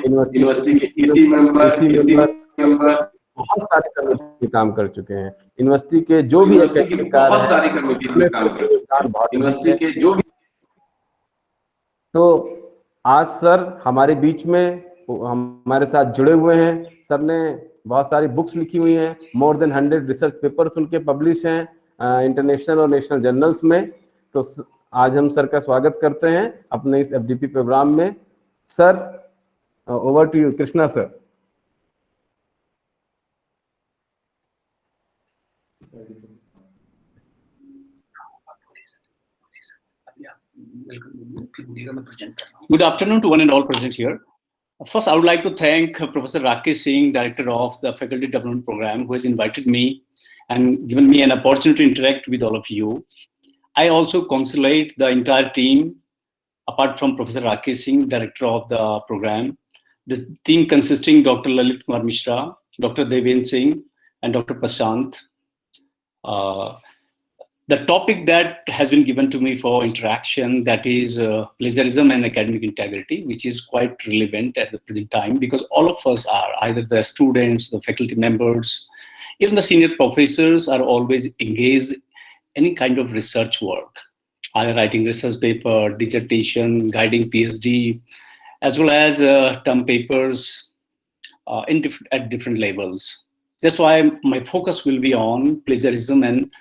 University के इसी member बहुत सारे कमेटी काम कर चुके हैं। यूनिवर्सिटी के जो भी यूनिवर्सिटी बहुत सारी कमेटी में काम कर चुके हैं। यूनिवर्सिटी के जो भी तो आज सर हमारे बीच में हमारे साथ जुड़े हुए हैं। सर ने बहुत सारी बुक्स लिखी हुई हैं, मोर देन 100 रिसर्च पेपर्स उनके पब्लिश हैं इंटरनेशनल और नेशनल जर्नल्स में। तो आज हम सर का स्वागत करते हैं अपने इस एफडीपी प्रोग्राम में। Sir, over to you, Krishna sir. Good afternoon to one and all present here. First, I would like to thank Professor Rakesh Singh, Director of the Faculty Development Program, who has invited me and given me an opportunity to interact with all of you. I also congratulate the entire team, apart from Professor Rakesh Singh, Director of the program. The team consisting Dr. Lalit Kumar Mishra, Dr. Devendra Singh, and Dr. Prashant. The topic that has been given to me for interaction, that is plagiarism and academic integrity, which is quite relevant at the present time, because all of us are, either the students, the faculty members, even the senior professors are always engaged in any kind of research work, either writing research paper, dissertation, guiding PhD, as well as term papers at different levels. That's why my focus will be on plagiarism and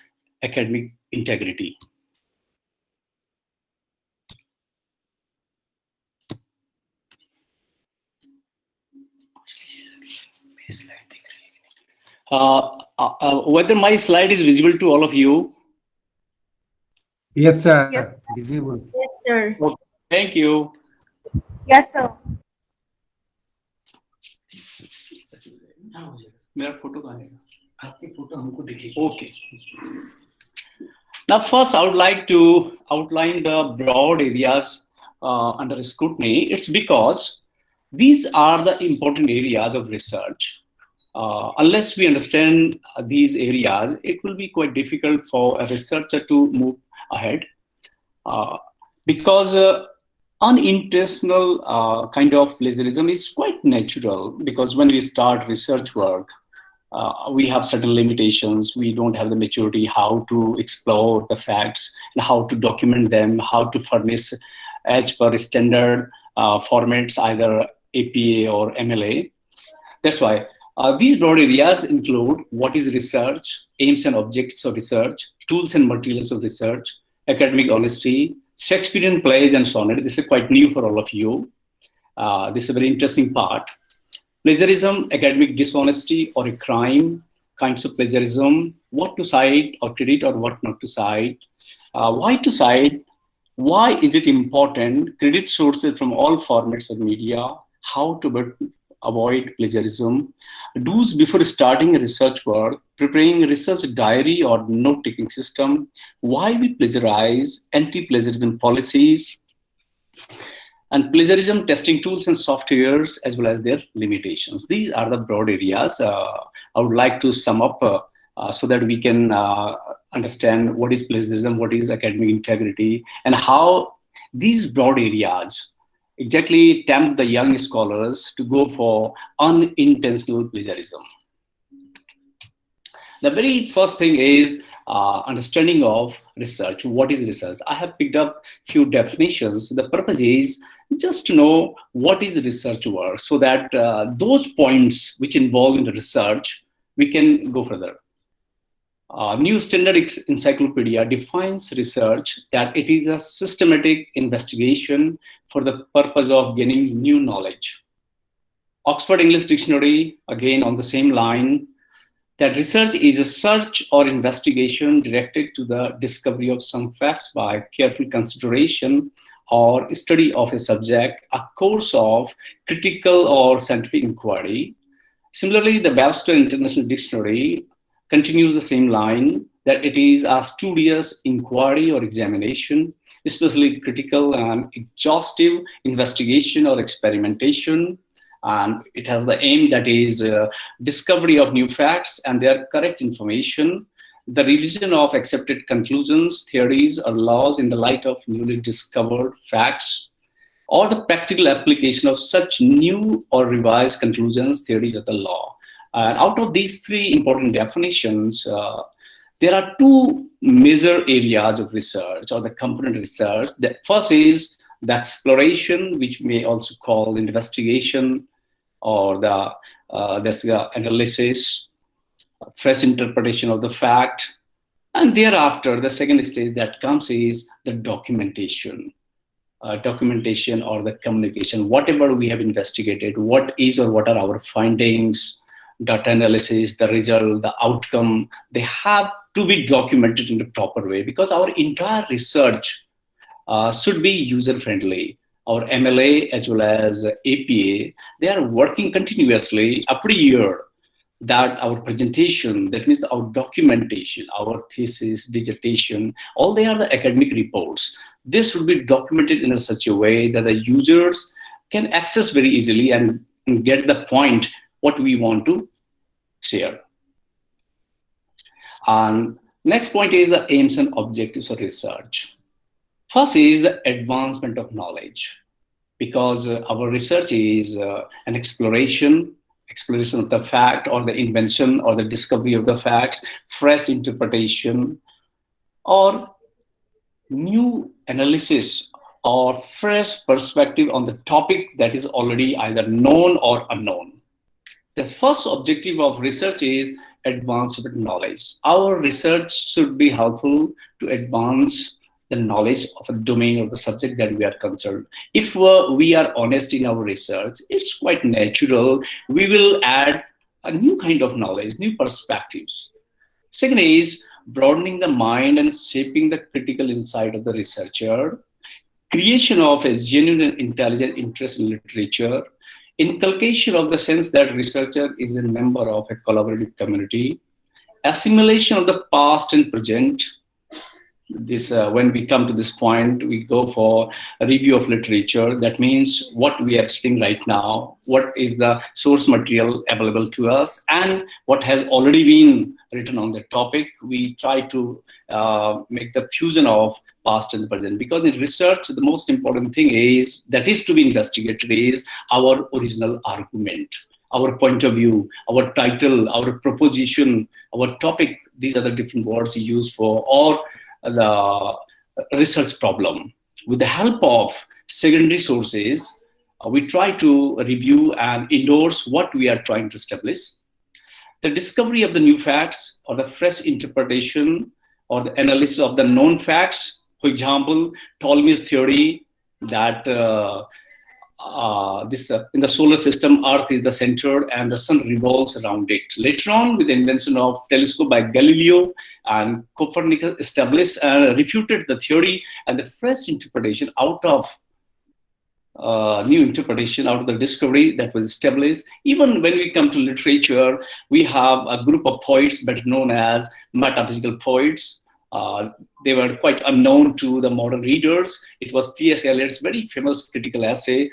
academic integrity. Whether my slide is visible to all of you? Yes, sir. Yes. Visible. Yes, sir. Okay. Thank you. Yes, sir. मेरा photo कहाँ है? आपके photo हमको दिखेगी. Okay. Now, first, I would like to outline the broad areas under scrutiny. It's because these are the important areas of research. Unless we understand these areas, it will be quite difficult for a researcher to move ahead. Because unintentional kind of plagiarism is quite natural, because when we start research work, we have certain limitations. We don't have the maturity how to explore the facts and how to document them, how to furnish as per standard formats, either APA or MLA. That's why these broad areas include what is research, aims and objects of research, tools and materials of research, academic honesty, Shakespearean plays and sonnet. This is quite new for all of you. This is a very interesting part. Plagiarism, academic dishonesty or a crime, kinds of plagiarism, what to cite or credit or what not to cite, why to cite, why is it important, credit sources from all formats of media, how to avoid plagiarism, do's before starting a research work, preparing a research diary or note-taking system, why we plagiarize, anti-plagiarism policies, and plagiarism testing tools and softwares, as well as their limitations. These are the broad areas I would like to sum up so that we can understand what is plagiarism, what is academic integrity, and how these broad areas exactly tempt the young scholars to go for unintentional plagiarism. The very first thing is understanding of research. What is research? I have picked up few definitions. The purpose is just to know what is research work, so that those points which involve in the research, we can go further. New Standard Encyclopedia defines research that it is a systematic investigation for the purpose of gaining new knowledge. Oxford English Dictionary, again on the same line, that research is a search or investigation directed to the discovery of some facts by careful consideration or study of a subject, a course of critical or scientific inquiry. Similarly, the Webster International Dictionary continues the same line, that it is a studious inquiry or examination, especially critical and exhaustive investigation or experimentation. And it has the aim, that is discovery of new facts and their correct information, the revision of accepted conclusions, theories, or laws in the light of newly discovered facts, or the practical application of such new or revised conclusions, theories of the law. And out of these three important definitions, there are two major areas of research or the component research. The first is the exploration, which may also call investigation, or there's the analysis, fresh interpretation of the fact. And thereafter, the second stage that comes is the documentation. Documentation or the communication, whatever we have investigated, what is or what are our findings, data analysis, the result, the outcome, they have to be documented in a proper way, because our entire research should be user-friendly. Our MLA as well as APA, they are working continuously every year that our presentation, that means our documentation, our thesis, dissertation, all they are the academic reports. This should be documented in such a way that the users can access very easily and get the point what we want to share. And next point is the aims and objectives of research. First is the advancement of knowledge, because our research is an exploration of the fact or the invention or the discovery of the facts, fresh interpretation, or new analysis or fresh perspective on the topic that is already either known or unknown. The first objective of research is advancement of knowledge. Our research should be helpful to advance the knowledge of a domain of the subject that we are concerned. If we are honest in our research, it's quite natural. We will add a new kind of knowledge, new perspectives. Second is broadening the mind and shaping the critical insight of the researcher, creation of a genuine and intelligent interest in literature, inculcation of the sense that researcher is a member of a collaborative community, assimilation of the past and present. This when we come to this point, we go for a review of literature. That means what we are studying right now, what is the source material available to us, and what has already been written on the topic. We try to make the fusion of past and present, because in research the most important thing is that is to be investigated is our original argument, our point of view, our title, our proposition, our topic. These are the different words we use for or the research problem. With the help of secondary sources, we try to review and endorse what we are trying to establish. The discovery of the new facts or the fresh interpretation or the analysis of the known facts. For example, Ptolemy's theory that in the solar system, Earth is the center and the sun revolves around it. Later on, with the invention of telescope by Galileo and Copernicus, established and refuted the theory, and the fresh interpretation out of new interpretation out of the discovery that was established. Even when we come to literature, we have a group of poets better known as metaphysical poets. They were quite unknown to the modern readers. It was T.S. Eliot's very famous critical essay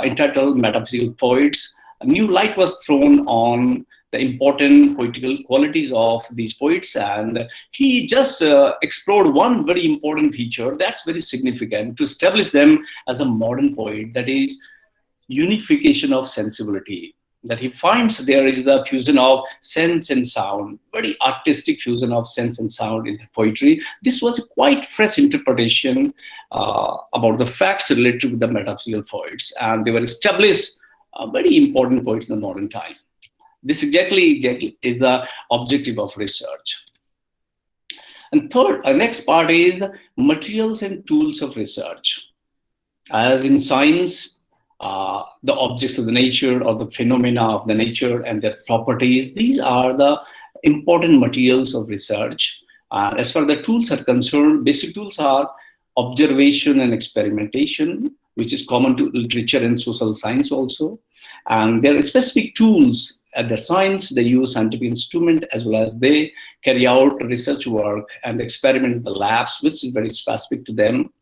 entitled Metaphysical Poets. A new light was thrown on the important poetical qualities of these poets, and he just explored one very important feature that's very significant to establish them as a modern poet, that is unification of sensibility. That he finds there is the fusion of sense and sound, very artistic fusion of sense and sound in the poetry. This was a quite fresh interpretation about the facts related to the metaphysical poets, and they were established very important poets in the modern time. This exactly is the objective of research. And third, next part is the materials and tools of research. As in science, the objects of the nature or the phenomena of the nature and their properties, these are the important materials of research. As far as the tools are concerned, basic tools are observation and experimentation, which is common to literature and social science also. And there are specific tools at the science. They use scientific instrument as well as they carry out research work and experiment in the labs, which is very specific to them.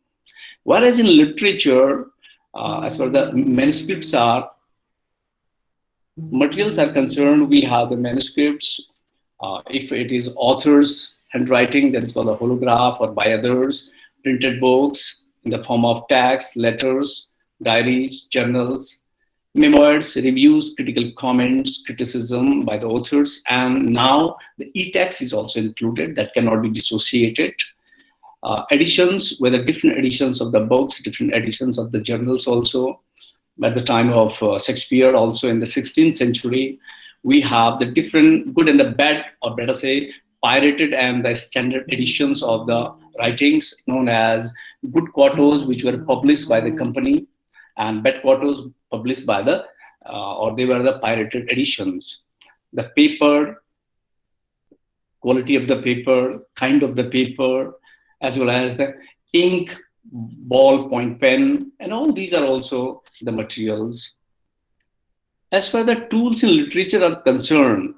Whereas in literature, as far as the manuscripts are, materials are concerned, we have the manuscripts. If it is author's handwriting, that is called a holograph, or by others, printed books in the form of text, letters, diaries, journals, memoirs, reviews, critical comments, criticism by the authors, and now the e-text is also included that cannot be dissociated. Editions, whether different editions of the books, different editions of the journals also. At the time of Shakespeare, also in the 16th century, we have the different good and the bad, or better say, pirated and the standard editions of the writings known as good quartos, which were published by the company, and bad quartos published by the, or they were the pirated editions. The paper, quality of the paper, kind of the paper, as well as the ink, ballpoint pen, and all these are also the materials. As far as the tools in literature are concerned,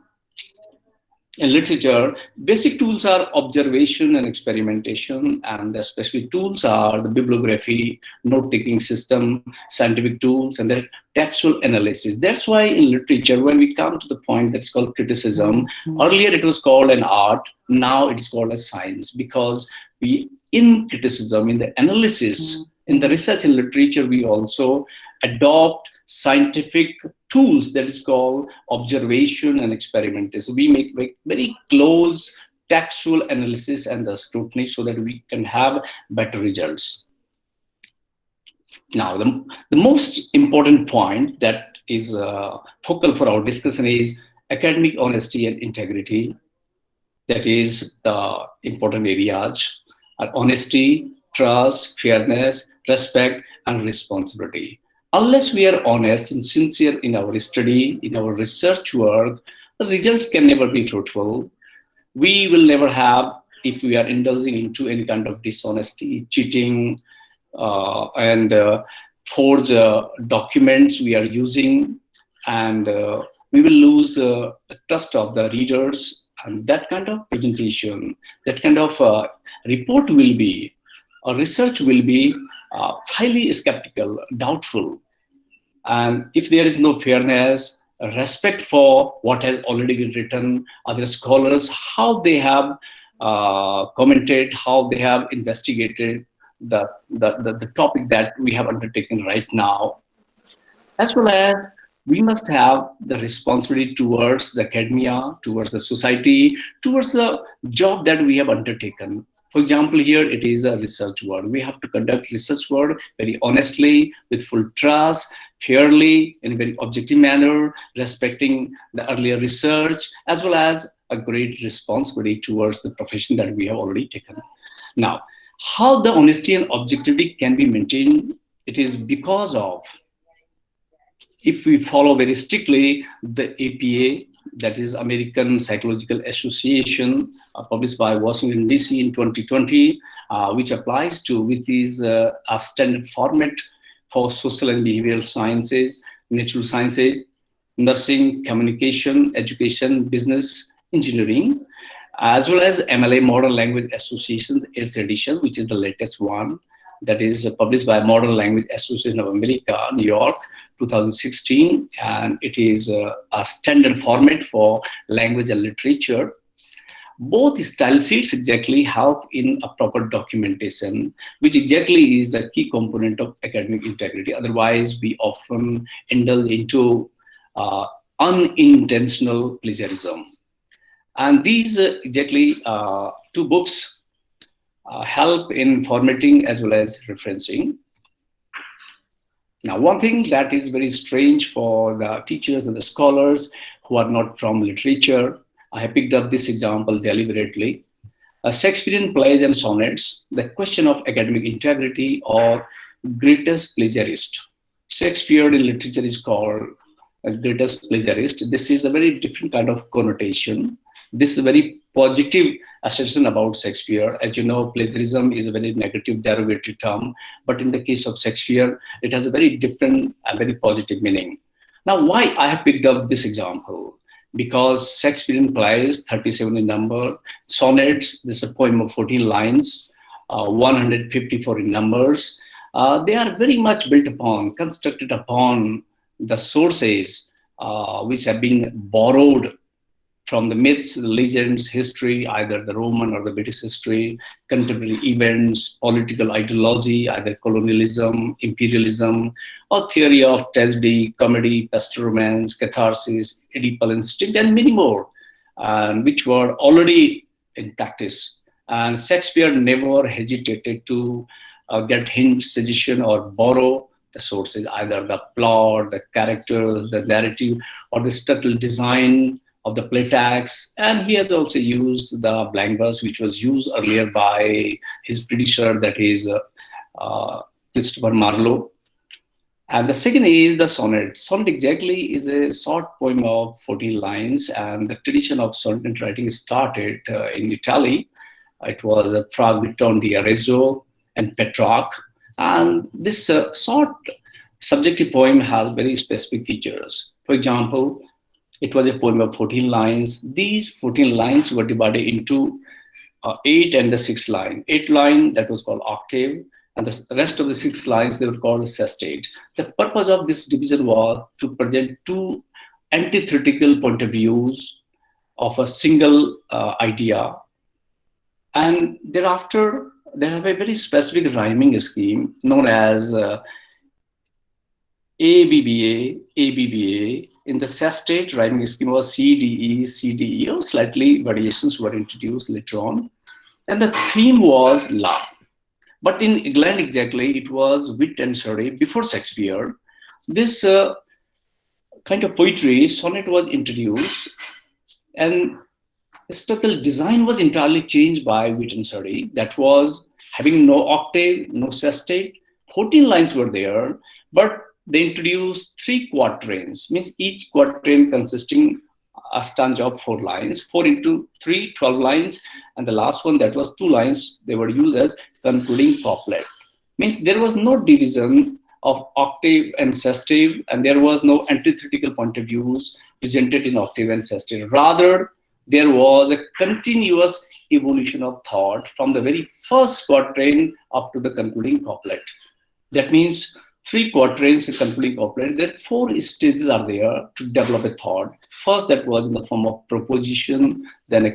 in literature, basic tools are observation and experimentation, and especially tools are the bibliography, note-taking system, scientific tools, and the textual analysis. That's why in literature, when we come to the point that's called criticism, earlier it was called an art, now it is called a science, because we, in criticism, in the analysis, in the research in literature, we also adopt scientific tools that is called observation and experimentation. We make very close textual analysis and the scrutiny so that we can have better results. Now, the most important point that is focal for our discussion is academic honesty and integrity. That is the important areas are honesty, trust, fairness, respect, and responsibility. Unless we are honest and sincere in our study, in our research work, the results can never be fruitful. We will never have, if we are indulging into any kind of dishonesty, cheating, and forge documents we are using, and we will lose the trust of the readers, and that kind of presentation, that kind of report will be, or research will be highly skeptical, doubtful. And if there is no fairness, respect for what has already been written, other scholars, how they have commented, how they have investigated the topic that we have undertaken right now, as well as we must have the responsibility towards the academia, towards the society, towards the job that we have undertaken. For example, here it is a research work. We have to conduct research work very honestly, with full trust, fairly, in a very objective manner, respecting the earlier research, as well as a great responsibility towards the profession that we have already taken. Now, how the honesty and objectivity can be maintained, it is because of, if we follow very strictly the APA, that is American Psychological Association, published by Washington, D.C. in 2020, which is a standard format for social and behavioral sciences, natural sciences, nursing, communication, education, business, engineering, as well as MLA, Modern Language Association, the 8th edition, which is the latest one, that is published by Modern Language Association of America, New York, 2016, and it is a standard format for language and literature. Both style sheets exactly help in a proper documentation, which exactly is a key component of academic integrity. Otherwise, we often indulge into unintentional plagiarism. And these exactly two books help in formatting as well as referencing. Now, one thing that is very strange for the teachers and the scholars who are not from literature, I have picked up this example deliberately. Shakespearean plays and sonnets, the question of academic integrity or greatest plagiarist. Shakespeare in literature is called a greatest plagiarist. This is a very different kind of connotation. This is a very positive assertion about Shakespeare. As you know, plagiarism is a very negative derogatory term, but in the case of Shakespeare, it has a very different and very positive meaning. Now, why I have picked up this example? Because Shakespearean plays, 37 in number, sonnets, this is a poem of 14 lines, 154 in numbers. They are very much built upon, constructed upon the sources which have been borrowed from the myths, the legends, history, either the Roman or the British history, contemporary events, political ideology, either colonialism, imperialism, or theory of tragedy, comedy, pastoral romance, catharsis, Oedipal instinct, and many more, which were already in practice. And Shakespeare never hesitated to get hints, suggestion, or borrow the sources, either the plot, the characters, the narrative, or the subtle design of the play tags. And he has also used the blank verse, which was used earlier by his predecessor, that is Christopher Marlowe. And the second is the sonnet. Sonnet exactly is a short poem of 14 lines, and the tradition of sonnet writing started in Italy. It was Fra Vittorio di Arezzo and Petrarch. And this short subjective poem has very specific features. For example, it was a poem of 14 lines. These 14 lines were divided into 8 and the 6th line. 8th line, that was called octave, and the rest of the 6 lines, they were called sestate. The purpose of this division was to present two antithetical point of views of a single idea. And thereafter, they have a very specific rhyming scheme known as ABBA, ABBA. In the sestate, rhyming scheme was CDE, CDE, or slightly variations were introduced later on. And the theme was love. But in England, exactly, it was wit and story before Shakespeare. This kind of poetry, sonnet, was introduced, and structural design was entirely changed by wit and story. That was having no octave, no sestate. 14 lines were there, but they introduced 3 quatrains, means each quatrain consisting a stanza of 4 lines, 4 into 3, 12 lines, and the last one, that was 2 lines, they were used as concluding couplet. Means there was no division of octave and sestive, and there was no antithetical point of views presented in octave and sestive. Rather, there was a continuous evolution of thought from the very first quatrain up to the concluding couplet. That means 3 quatrains, a concluding couplet. There are 4 stages are there to develop a thought. First, that was in the form of proposition, then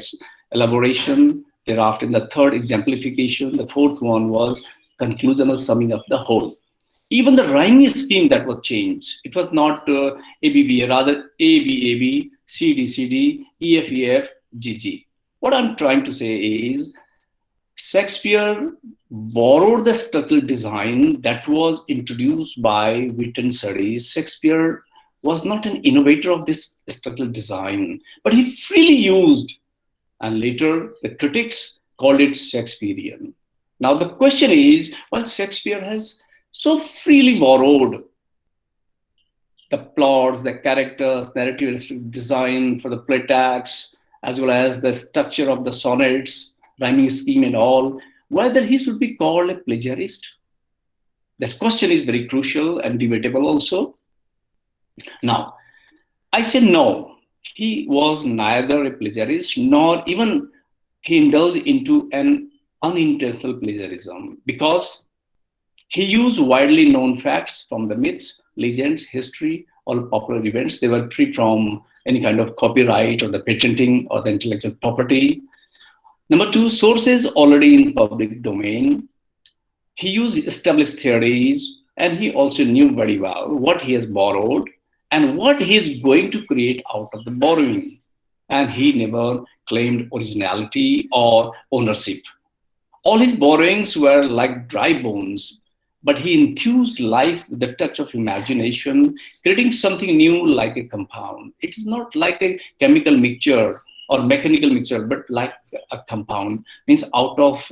elaboration, thereafter in the third, exemplification. The fourth one was conclusion or summing up the whole. Even the rhyming scheme that was changed. It was not ABBA, rather ABAB, CD, EF, GG. What I'm trying to say is Shakespeare borrowed the structural design that was introduced by wit and study. Shakespeare was not an innovator of this structural design, but he freely used, and later the critics called it Shakespearean. Now the question is, well, Shakespeare has so freely borrowed the plots, the characters, narrative design for the play tags, as well as the structure of the sonnets, rhyming scheme and all, whether he should be called a plagiarist. That question is very crucial and debatable also. Now, I say no, he was neither a plagiarist nor even he indulged into an unintentional plagiarism, because he used widely known facts from the myths, legends, history, or popular events. They were free from any kind of copyright or the patenting or the intellectual property. Number 2, sources already in public domain. He used established theories, and he also knew very well what he has borrowed and what he is going to create out of the borrowing. And he never claimed originality or ownership. All his borrowings were like dry bones, but he infused life with a touch of imagination, creating something new like a compound. It is not like a chemical mixture or mechanical mixture, but like a compound. Means out of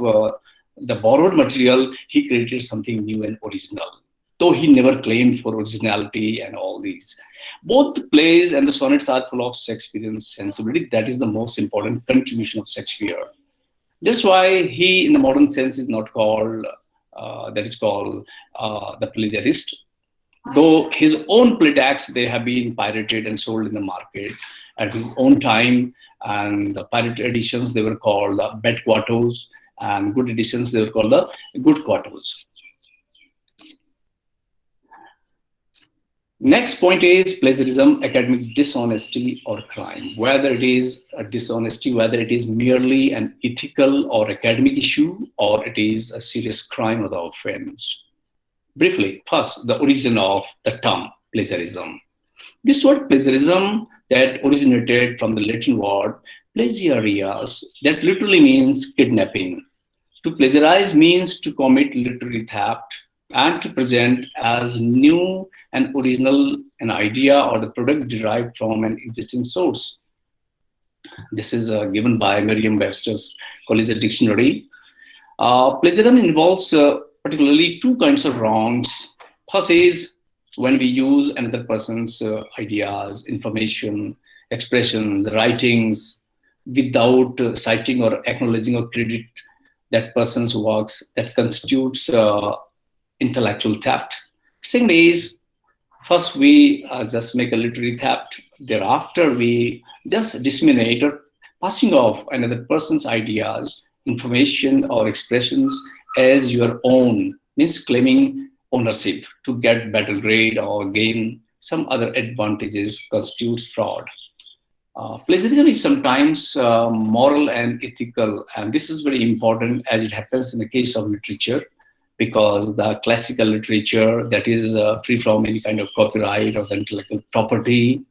the borrowed material, he created something new and original, though he never claimed for originality and all these. Both the plays and the sonnets are full of Shakespearean sensibility. That is the most important contribution of Shakespeare. That's why he, in the modern sense, is not called, the plagiarist. Though his own play tags, they have been pirated and sold in the market at his own time. And the pirate editions, they were called bad quartos, and good editions, they were called the good quartos. Next point is plagiarism, academic dishonesty or crime. Whether it is a dishonesty, whether it is merely an ethical or academic issue, or it is a serious crime or the offense. Briefly, first, the origin of the term plagiarism. This word plagiarism that originated from the Latin word plagiarias, that literally means kidnapping. To plagiarize means to commit literary theft and to present as new and original an idea or the product derived from an existing source. This is given by Merriam-Webster's Collegiate Dictionary. Plagiarism involves particularly two kinds of wrongs. First is when we use another person's ideas, information, expression, the writings without citing or acknowledging or credit that person's works, that constitutes intellectual theft. Second is, first we just make a literary theft. Thereafter, we just disseminate or passing off another person's ideas, information, or expressions as your own, means claiming ownership to get better grade or gain some other advantages constitutes fraud. Plagiarism is sometimes moral and ethical, and this is very important as it happens in the case of literature, because the classical literature that is free from any kind of copyright or the intellectual property,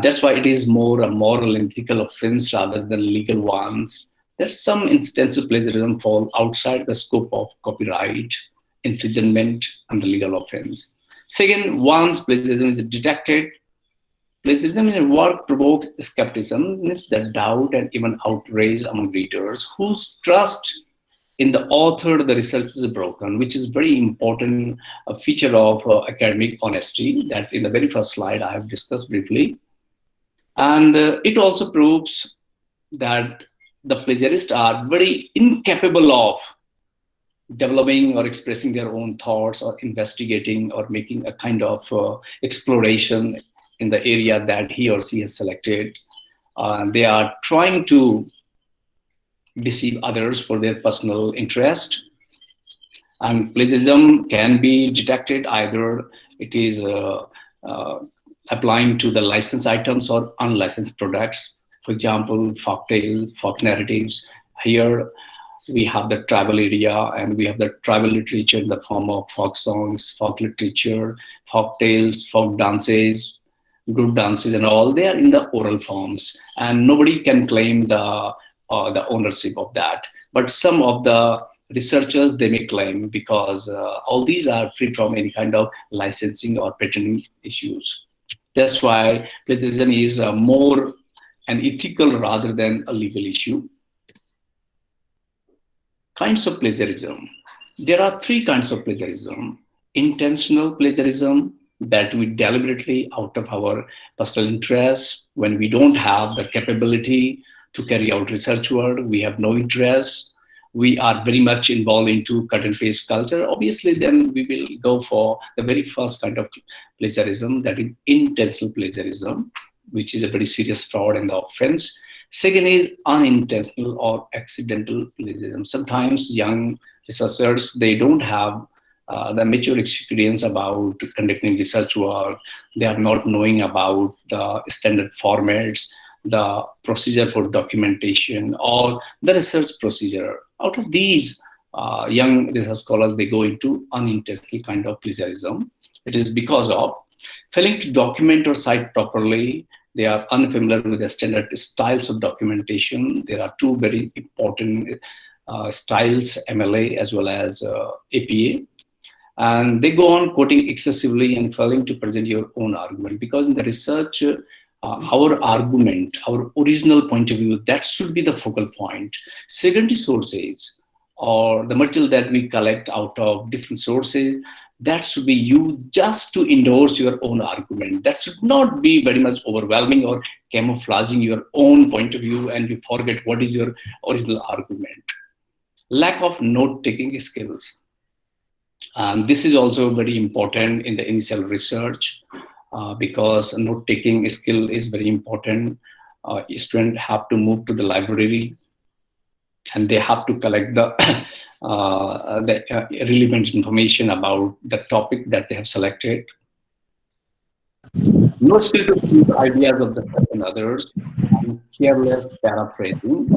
that's why it is more a moral and ethical offense rather than legal ones. There's some instances of plagiarism fall outside the scope of copyright, infringement, and the legal offense. Second, once plagiarism is detected, plagiarism in a work provokes skepticism, means the doubt and even outrage among readers whose trust in the author, the research is broken, which is very important feature of academic honesty that in the very first slide I have discussed briefly. And it also proves that the plagiarists are very incapable of developing or expressing their own thoughts or investigating or making a kind of exploration in the area that he or she has selected. They are trying to deceive others for their personal interest. And plagiarism can be detected either it is applying to the licensed items or unlicensed products. For example, folk tales, folk narratives. Here we have the tribal area and we have the tribal literature in the form of folk songs, folk literature, folk tales, folk dances, group dances and all. They are in the oral forms and nobody can claim the ownership of that. But some of the researchers, they may claim because all these are free from any kind of licensing or patenting issues. That's why plagiarism is more an ethical rather than a legal issue. Kinds of plagiarism. There are three kinds of plagiarism. Intentional plagiarism, that we deliberately, out of our personal interest, when we don't have the capability to carry out research work, we have no interest, we are very much involved into cut and paste culture, obviously then we will go for the very first kind of plagiarism, that is intentional plagiarism, which is a very serious fraud and offense. Second is unintentional or accidental plagiarism. Sometimes young researchers, they don't have the mature experience about conducting research work. They are not knowing about the standard formats, the procedure for documentation, or the research procedure. Out of these, young research scholars, they go into unintentional kind of plagiarism. It is because of failing to document or cite properly. They are unfamiliar with the standard styles of documentation. There are two very important styles, MLA as well as APA. And they go on quoting excessively and failing to present your own argument, because in the research, our argument, our original point of view, that should be the focal point. Secondary sources or the material that we collect out of different sources, that should be used just to endorse your own argument. That should not be very much overwhelming or camouflaging your own point of view and you forget what is your original argument. Lack of note-taking skills. This is also very important in the initial research because note-taking skill is very important. Students have to move to the library and they have to collect the relevant information about the topic that they have selected. No skill to see the ideas of the self and others, and careless paraphrasing.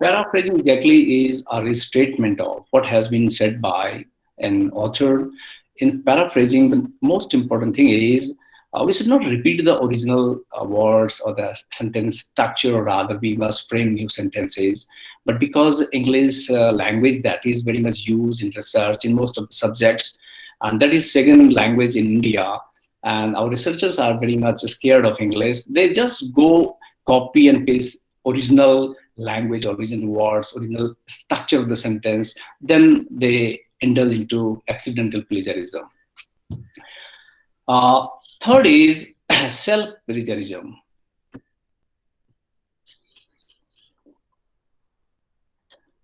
Paraphrasing exactly is a restatement of what has been said by an author. In paraphrasing, the most important thing is we should not repeat the original words or the sentence structure, or rather, we must frame new sentences. But because English language that is very much used in research in most of the subjects, and that is second language in India, and our researchers are very much scared of English. They just go copy and paste original language, original words, original structure of the sentence. Then they indulge into accidental plagiarism. Uh, Third is self-plagiarism.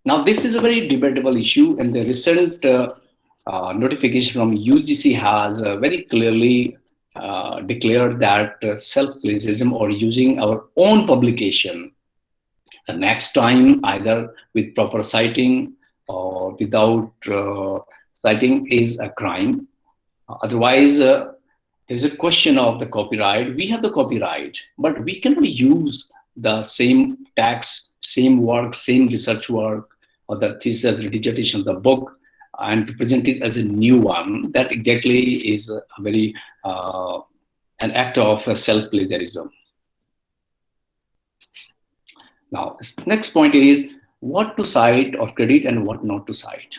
Now, this is a very debatable issue, and the recent notification from UGC has very clearly declared that self-plagiarism, or using our own publication the next time, either with proper citing or without citing, is a crime. Otherwise, there's a question of the copyright. We have the copyright, but we cannot use the same text, same work, same research work, or the thesis, the dissertation of the book, and to present it as a new one. That exactly is a very an act of self-plagiarism. Now, next point is what to cite or credit and what not to cite.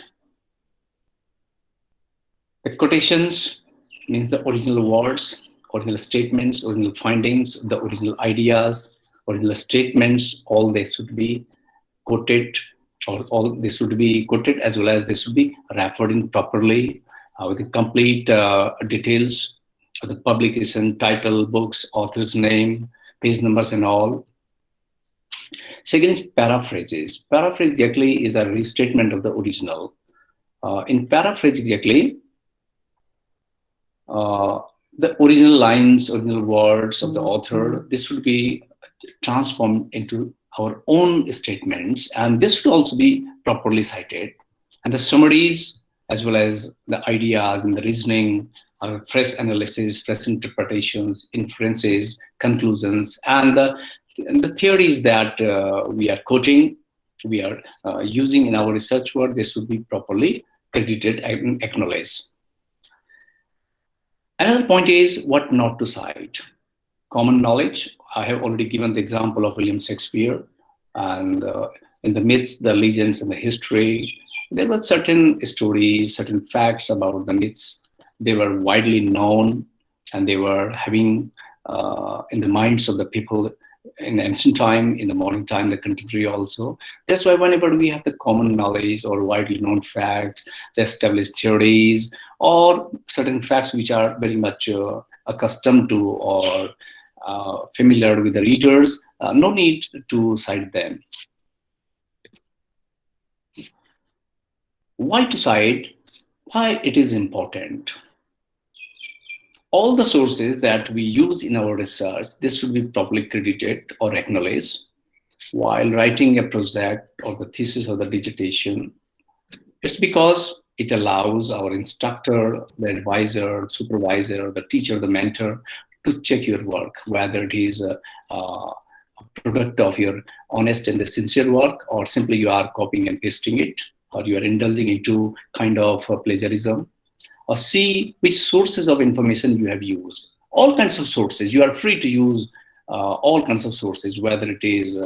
The quotations means the original words, original statements, original findings, the original ideas, original statements, all they should be quoted, or all they should be quoted, as well as they should be referred in properly with the complete details of the publication, title, books, author's name, page numbers, and all. Second is paraphrases. Paraphrase exactly is a restatement of the original. In paraphrase exactly, the original lines, original words of the author, this should be transformed into our own statements, and this should also be properly cited. And the summaries, as well as the ideas and the reasoning, fresh analysis, fresh interpretations, inferences, conclusions, and the theories that we are quoting, we are using in our research work, they should be properly credited and acknowledged. Another point is what not to cite. Common knowledge. I have already given the example of William Shakespeare, and in the myths, the legends, and the history, there were certain stories, certain facts about the myths. They were widely known, and they were having in the minds of the people in ancient time, in the modern time, the contemporary also. That's why whenever we have the common knowledge or widely known facts, the established theories, or certain facts which are very much accustomed to or familiar with the readers, no need to cite them. Why to cite? Why it is important? All the sources that we use in our research, this should be properly credited or acknowledged. While writing a project or the thesis or the dissertation, it's because it allows our instructor, the advisor, supervisor, the teacher, the mentor to check your work, whether it is a product of your honest and the sincere work, or simply you are copying and pasting it, or you are indulging into kind of plagiarism, or see which sources of information you have used. All kinds of sources. You are free to use all kinds of sources, whether it is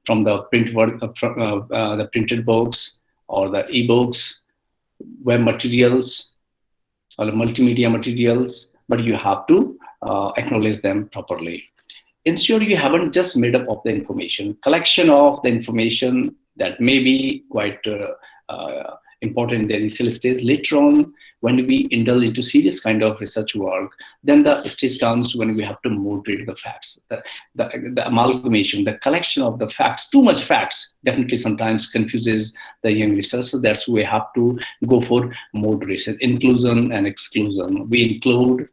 from the print work, the printed books, or the e-books, web materials, or the multimedia materials, but you have to acknowledge them properly. Ensure you haven't just made up of the information. Collection of the information that may be quite important in the initial stage. Later on, when we indulge into serious kind of research work, then the stage comes when we have to moderate the facts. The amalgamation, the collection of the facts, too much facts, definitely sometimes confuses the young researchers. That's why we have to go for moderation, inclusion and exclusion. We include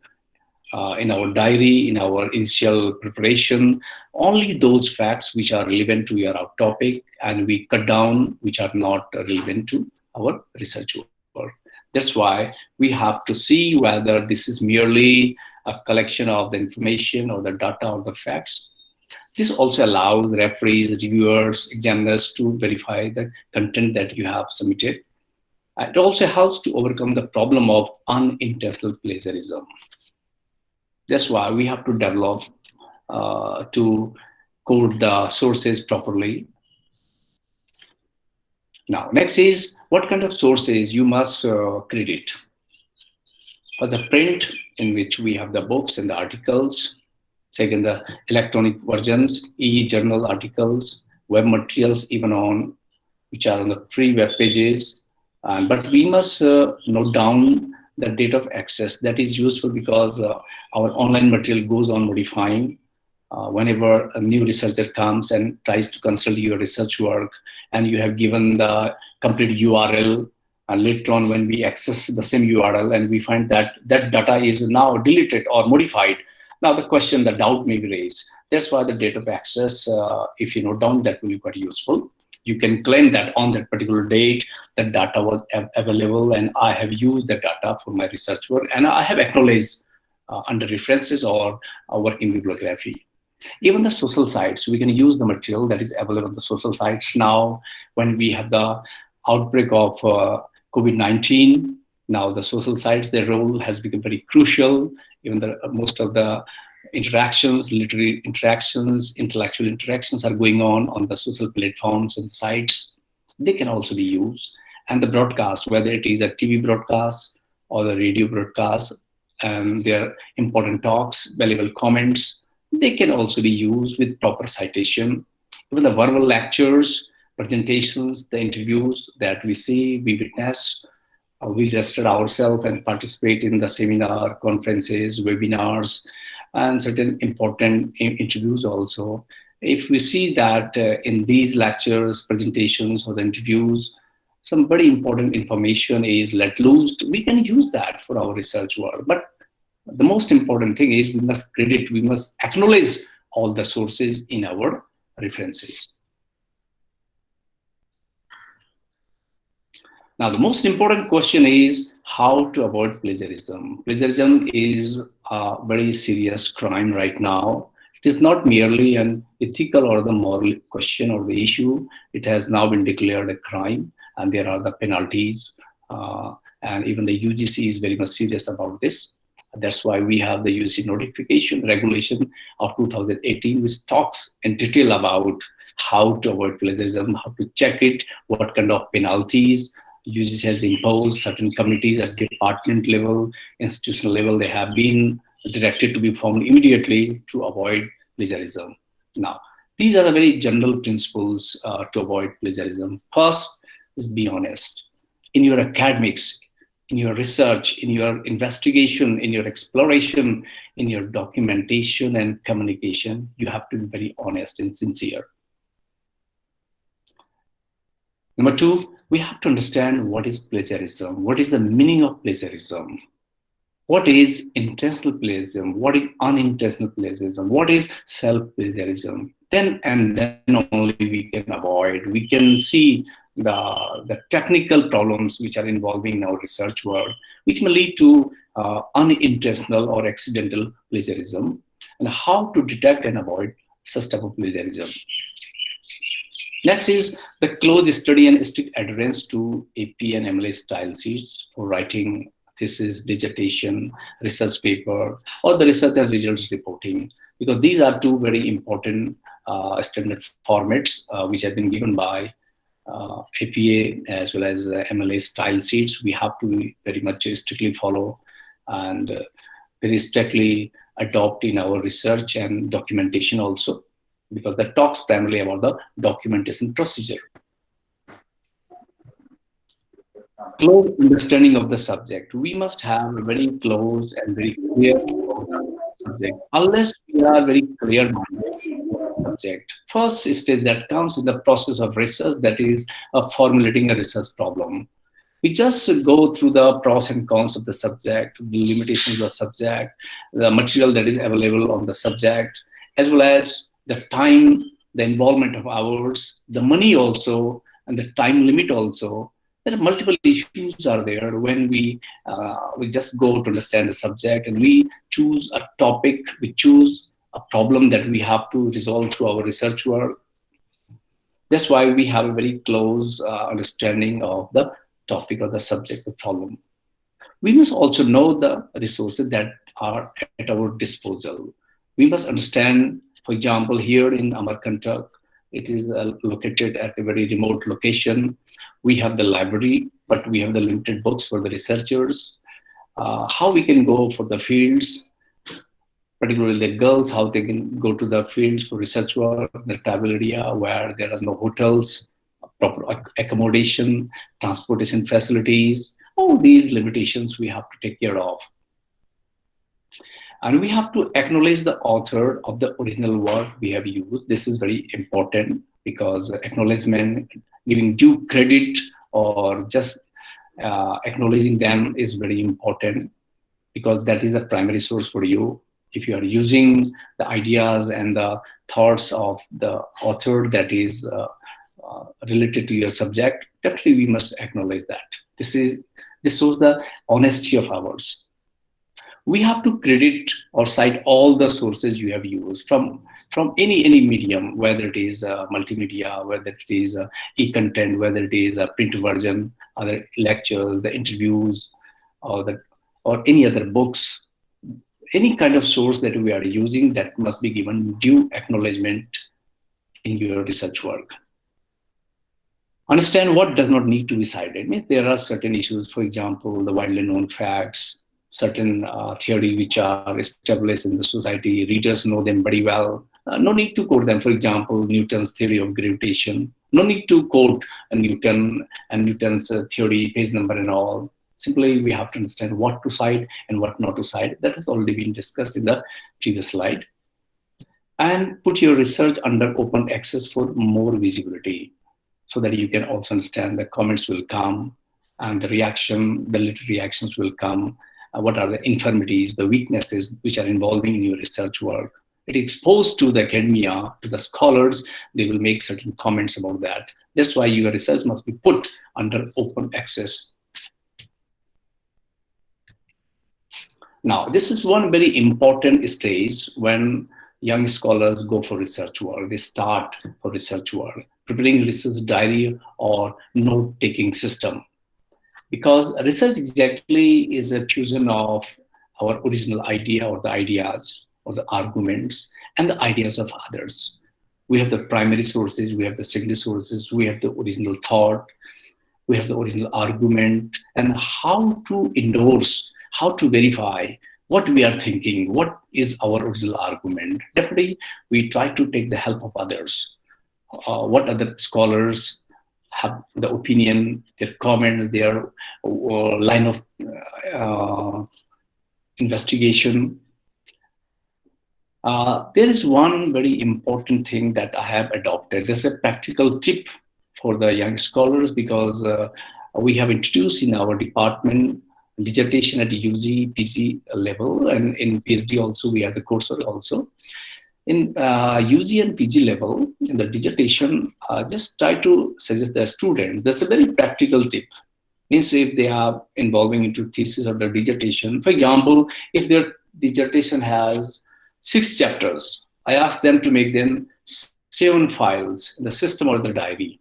in our diary, in our initial preparation, only those facts which are relevant to your topic, and we cut down which are not relevant to our research work. That's why we have to see whether this is merely a collection of the information or the data or the facts. This also allows referees, reviewers, examiners to verify the content that you have submitted. It also helps to overcome the problem of unintentional plagiarism. That's why we have to develop to code the sources properly. Now, next is what kind of sources you must credit. For the print, in which we have the books and the articles, second the electronic versions, e-journal articles, web materials, even on which are on the free web pages. But we must note down the date of access. That is useful because our online material goes on modifying. Whenever a new researcher comes and tries to consult your research work, and you have given the complete URL, and later on when we access the same URL and we find that that data is now deleted or modified, now the question, the doubt may be raised. That's why the date of access, if you note down, that will be quite useful. You can claim that on that particular date, the data was available and I have used the data for my research work and I have acknowledged under references or working bibliography. Even the social sites, we can use the material that is available on the social sites now when we have the outbreak of COVID-19. Now the social sites, their role has become very crucial. Even most of the interactions, literary interactions, intellectual interactions are going on the social platforms and sites. They can also be used. And the broadcast, whether it is a TV broadcast or the radio broadcast, and their important talks, valuable comments, they can also be used with proper citation. Even the verbal lectures, presentations, the interviews that we see, we witness, we register ourselves and participate in the seminar, conferences, webinars, and certain important interviews also. If we see that in these lectures, presentations, or the interviews, some very important information is let loose, we can use that for our research work. But the most important thing is we must credit, we must acknowledge all the sources in our references. Now, the most important question is how to avoid plagiarism. Plagiarism is a very serious crime right now. It is not merely an ethical or the moral question or the issue. It has now been declared a crime, and there are the penalties. And even the UGC is very much serious about this. That's why we have the UGC notification regulation of 2018, which talks in detail about how to avoid plagiarism, how to check it, what kind of penalties UGC has imposed. Certain committees at department level, institutional level, they have been directed to be formed immediately to avoid plagiarism. Now, these are the very general principles to avoid plagiarism. First is be honest. In your academics, in your research, in your investigation, in your exploration, in your documentation and communication, you have to be very honest and sincere. Number two, we have to understand what is plagiarism. What is the meaning of plagiarism? What is intentional plagiarism? What is unintentional plagiarism? What is self-plagiarism? Then and then only we can avoid, we can see the technical problems which are involving in our research work, which may lead to unintentional or accidental plagiarism, and how to detect and avoid such type of plagiarism. Next is the close study and strict adherence to AP and MLA style sheets for writing thesis, dissertation, research paper, or the research and results reporting, because these are two very important standard formats which have been given by APA as well as MLA style sheets. We have to very much strictly follow and very strictly adopt in our research and documentation also, because that talks primarily about the documentation procedure. Close understanding of the subject. We must have a very close and very clear subject. Unless we are very clear subject. First stage that comes in the process of research, that is formulating a research problem. We just go through the pros and cons of the subject, the limitations of the subject, the material that is available on the subject, as well as the time, the involvement of hours, the money also, and the time limit also. There are multiple issues are there when we just go to understand the subject, and we choose a topic, we choose a problem that we have to resolve through our research work. That's why we have a very close understanding of the topic or the subject, the problem. We must also know the resources that are at our disposal. We must understand, for example, here in Amarkantak, it is located at a very remote location. We have the library, but we have the limited books for the researchers. How we can go for the fields, particularly the girls, how they can go to the fields for research work, the tribal area where there are no hotels, proper accommodation, transportation facilities, all these limitations we have to take care of. And we have to acknowledge the author of the original work we have used. This is very important because acknowledgement, giving due credit or just acknowledging them is very important, because that is the primary source for you. If you are using the ideas and the thoughts of the author that is related to your subject, definitely we must acknowledge that. This shows the honesty of ours. We have to credit or cite all the sources you have used from any medium, whether it is multimedia, whether it is e-content, whether it is a print version, other lectures, the interviews, or any other books. Any kind of source that we are using, that must be given due acknowledgement in your research work. Understand what does not need to be cited. Means there are certain issues, for example, the widely known facts, certain theory which are established in the society, readers know them very well. No need to quote them. For example, Newton's theory of gravitation. No need to quote Newton and Newton's theory, page number and all. Simply, we have to understand what to cite and what not to cite. That has already been discussed in the previous slide. And put your research under open access for more visibility, so that you can also understand the comments will come and the little reactions will come. What are the infirmities, the weaknesses which are involving in your research work. It exposed to the academia, to the scholars, they will make certain comments about that. That's why your research must be put under open access. Now, this is one very important stage when young scholars go for research work. They start for research work, preparing research diary or note-taking system. Because research exactly is a fusion of our original idea or the ideas or the arguments and the ideas of others. We have the primary sources, we have the secondary sources, we have the original thought, we have the original argument, and how to endorse, how to verify what we are thinking, what is our original argument. Definitely, we try to take the help of others. What other scholars have the opinion, their comment, their line of investigation. There is one very important thing that I have adopted. There's a practical tip for the young scholars, because we have introduced in our department dissertation at UG, PG level, and in PhD also we have the coursework also. In UG and PG level, in the dissertation, just try to suggest the students. That's a very practical tip. Means if they are involving into thesis or the dissertation, for example, if their dissertation has 6 chapters, I ask them to make them 7 files in the system or the diary.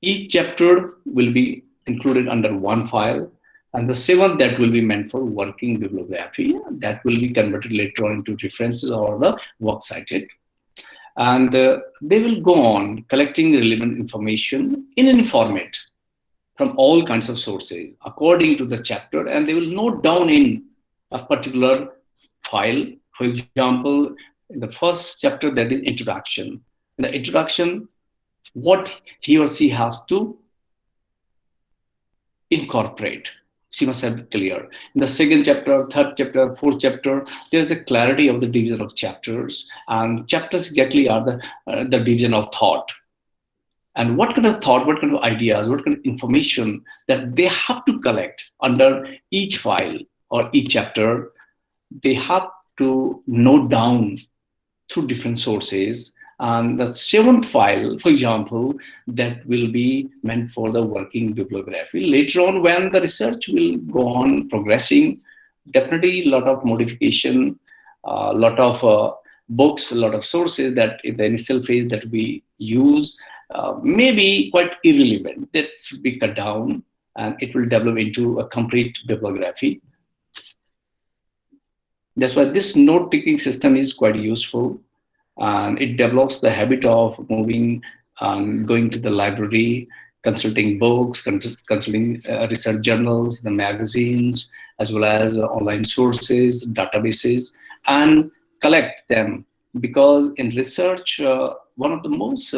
Each chapter will be included under 1 file, and the 7th that will be meant for working bibliography, that will be converted later on into references or the works cited. And they will go on collecting relevant information in any format from all kinds of sources according to the chapter, and they will note down in a particular file. For example, in the first chapter, that is introduction. In the introduction, what he or she has to incorporate, she must have clear. In the second chapter, third chapter, fourth chapter, there is a clarity of the division of chapters, and chapters exactly are the division of thought. And what kind of thought, what kind of ideas, what kind of information that they have to collect under each file or each chapter, they have to note down through different sources, And the seventh file, for example, that will be meant for the working bibliography. Later on, when the research will go on progressing, definitely a lot of modification, a lot of books, a lot of sources that in the initial phase that we use may be quite irrelevant. That should be cut down, and it will develop into a complete bibliography. That's why this note-taking system is quite useful, and it develops the habit of moving and going to the library, consulting books, consulting research journals, the magazines, as well as online sources, databases, and collect them. Because in research, one of the most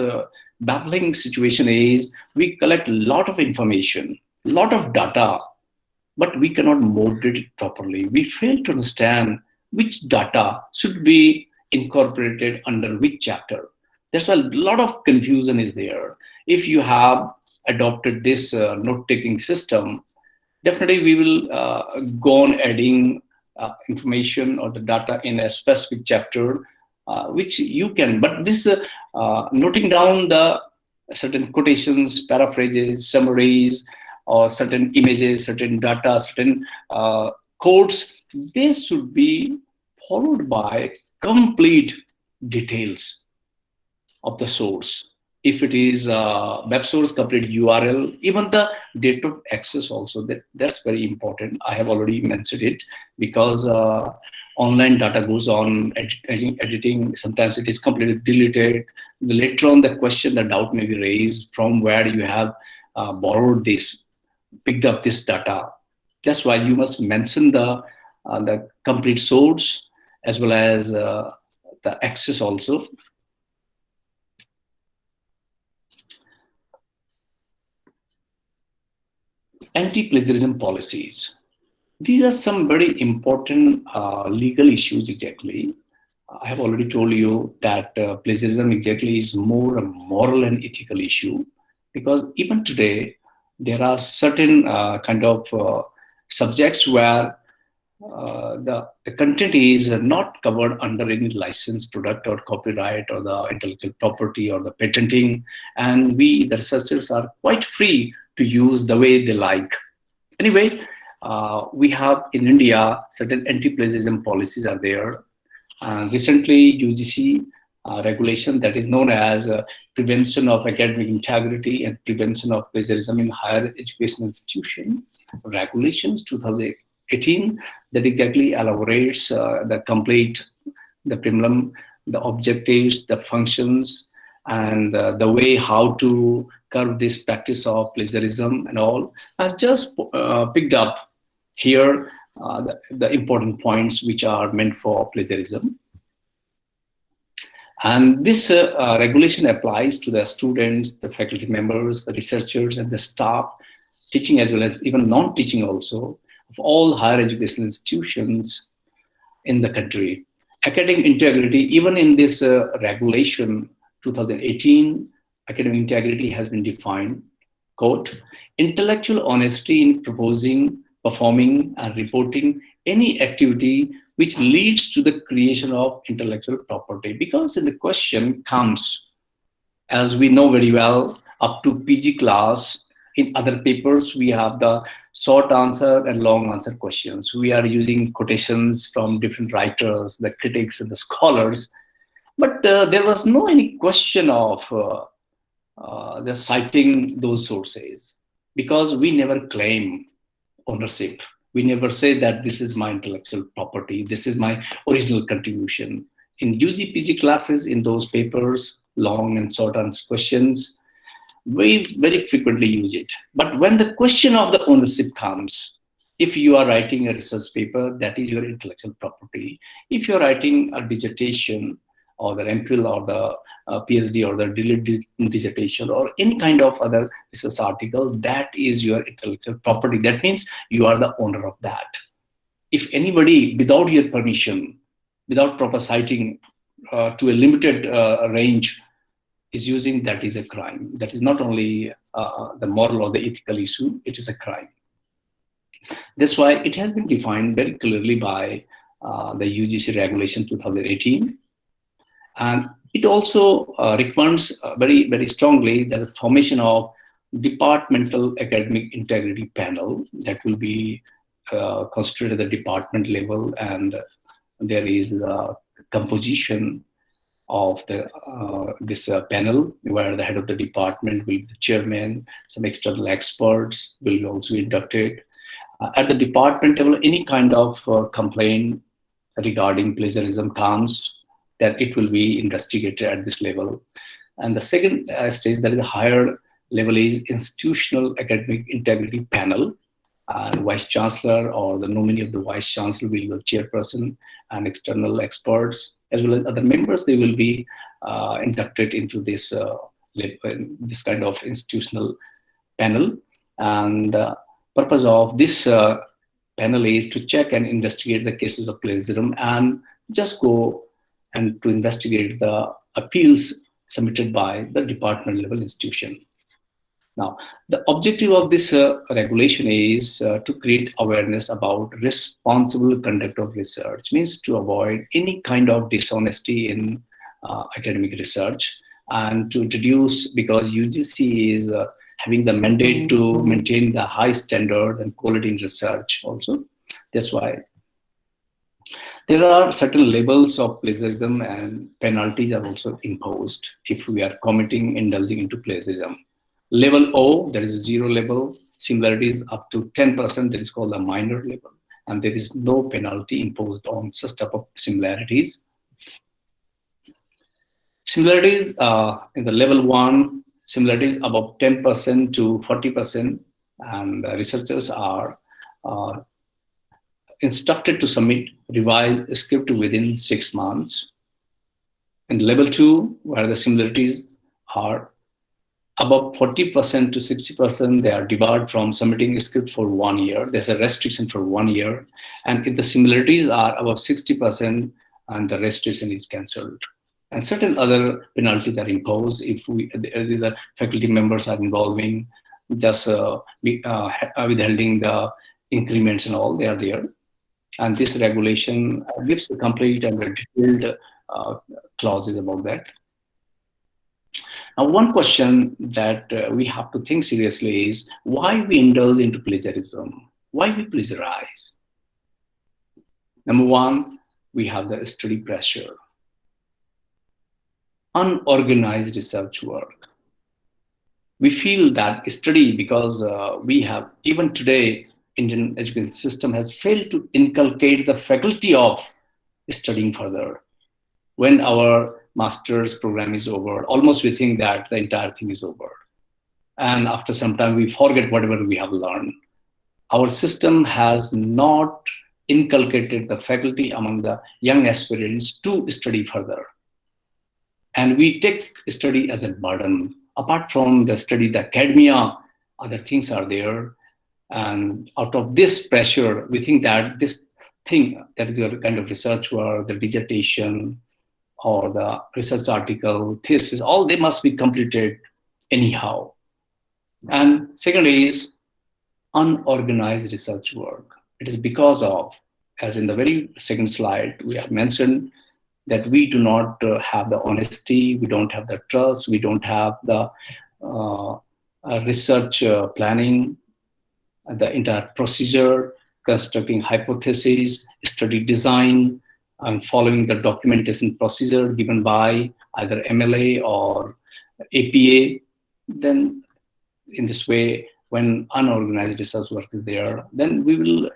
baffling situation is we collect a lot of information, a lot of data, but we cannot moderate it properly. We fail to understand which data should be incorporated under which chapter. That's why a lot of confusion is there. If you have adopted this note-taking system, definitely we will go on adding information or the data in a specific chapter, which you can. But this noting down the certain quotations, paraphrases, summaries, or certain images, certain data, certain quotes, they should be followed by complete details of the source. If it is a web source, complete URL, even the date of access also, that's very important. I have already mentioned it, because online data goes on editing. Sometimes it is completely deleted. Later on, the question, the doubt may be raised from where you have borrowed this, picked up this data. That's why you must mention the complete source as well as the access also. Anti-plagiarism policies. These are some very important legal issues exactly. I have already told you that plagiarism exactly is more a moral and ethical issue, because even today there are certain kind of subjects where the content is not covered under any licensed product or copyright or the intellectual property or the patenting, and we, the researchers, are quite free to use the way they like. Anyway, we have in India certain anti-plagiarism policies are there. Recently, UGC regulation that is known as Prevention of Academic Integrity and Prevention of Plagiarism in Higher Education Institution, regulations 2018, that exactly elaborates the complete, the preamble, the objectives, the functions, and the way how to curb this practice of plagiarism and all. I just picked up here the important points which are meant for plagiarism. And this regulation applies to the students, the faculty members, the researchers, and the staff, teaching as well as even non-teaching also, of all higher education institutions in the country. Academic integrity, even in this regulation 2018, academic integrity has been defined, quote, intellectual honesty in proposing, performing, and reporting any activity which leads to the creation of intellectual property. Because in the question comes, as we know very well, up to PG class, in other papers, we have the short answer and long answer questions. We are using quotations from different writers, the critics and the scholars, but there was no any question of the citing those sources, because we never claim ownership. We never say that this is my intellectual property, this is my original contribution. In UG/PG classes, in those papers, long and short answer questions, we very frequently use it. But when the question of the ownership comes, if you are writing a research paper, that is your intellectual property. If you're writing a dissertation or the MPhil or the PhD or the dissertation or any kind of other research article, that is your intellectual property. That means you are the owner of that. If anybody, without your permission, without proper citing to a limited range, is using, that is a crime. That is not only the moral or the ethical issue, it is a crime. That's why it has been defined very clearly by the UGC regulation 2018. And It also recommends very strongly that the formation of departmental academic integrity panel that will be constituted at the department level, and there is a composition of this panel where the head of the department will be the chairman, some external experts will also be inducted. At the department level, any kind of complaint regarding plagiarism comes, that it will be investigated at this level. And the second stage, that is the higher level, is institutional academic integrity panel. And vice chancellor or the nominee of the vice chancellor will be the chairperson, and external experts as well as other members, they will be inducted into this kind of institutional panel. And purpose of this panel is to check and investigate the cases of plagiarism, and just go and to investigate the appeals submitted by the department level institution. Now, the objective of this regulation is to create awareness about responsible conduct of research, means to avoid any kind of dishonesty in academic research, and to introduce, because UGC is having the mandate to maintain the high standard and quality in research also. That's why there are certain levels of plagiarism, and penalties are also imposed if we are committing, indulging into plagiarism. Level O, there is a zero level. Similarities up to 10%, that is called a minor level. And there is no penalty imposed on such type of similarities. Similarities in the level 1, similarities above 10% to 40%, and researchers are instructed to submit revised script within 6 months. In level 2, where the similarities are above 40% to 60%, they are debarred from submitting a script for 1 year. There's a restriction for 1 year. And if the similarities are above 60%, and the restriction is cancelled. And certain other penalties are imposed if the faculty members are involving, just withholding the increments and all, they are there. And this regulation gives the complete and detailed clauses about that. Now, one question that we have to think seriously is why we indulge into plagiarism, why we plagiarize. Number one, we have the study pressure, unorganized research work. We feel that study, because we have, even today, Indian education system has failed to inculcate the faculty of studying further. When our master's program is over, almost we think that the entire thing is over. And after some time, we forget whatever we have learned. Our system has not inculcated the faculty among the young aspirants to study further. And we take study as a burden. Apart from the study, the academia, other things are there. And out of this pressure, we think that this thing, that is a kind of research work, the dissertation, or the research article, thesis, all they must be completed anyhow. And secondly is unorganized research work. It is because of, as in the very second slide, we have mentioned that we do not have the honesty, we don't have the trust, we don't have the research planning, the entire procedure, constructing hypotheses, study design, and following the documentation procedure given by either MLA or APA. Then in this way, when unorganized research work is there, then we will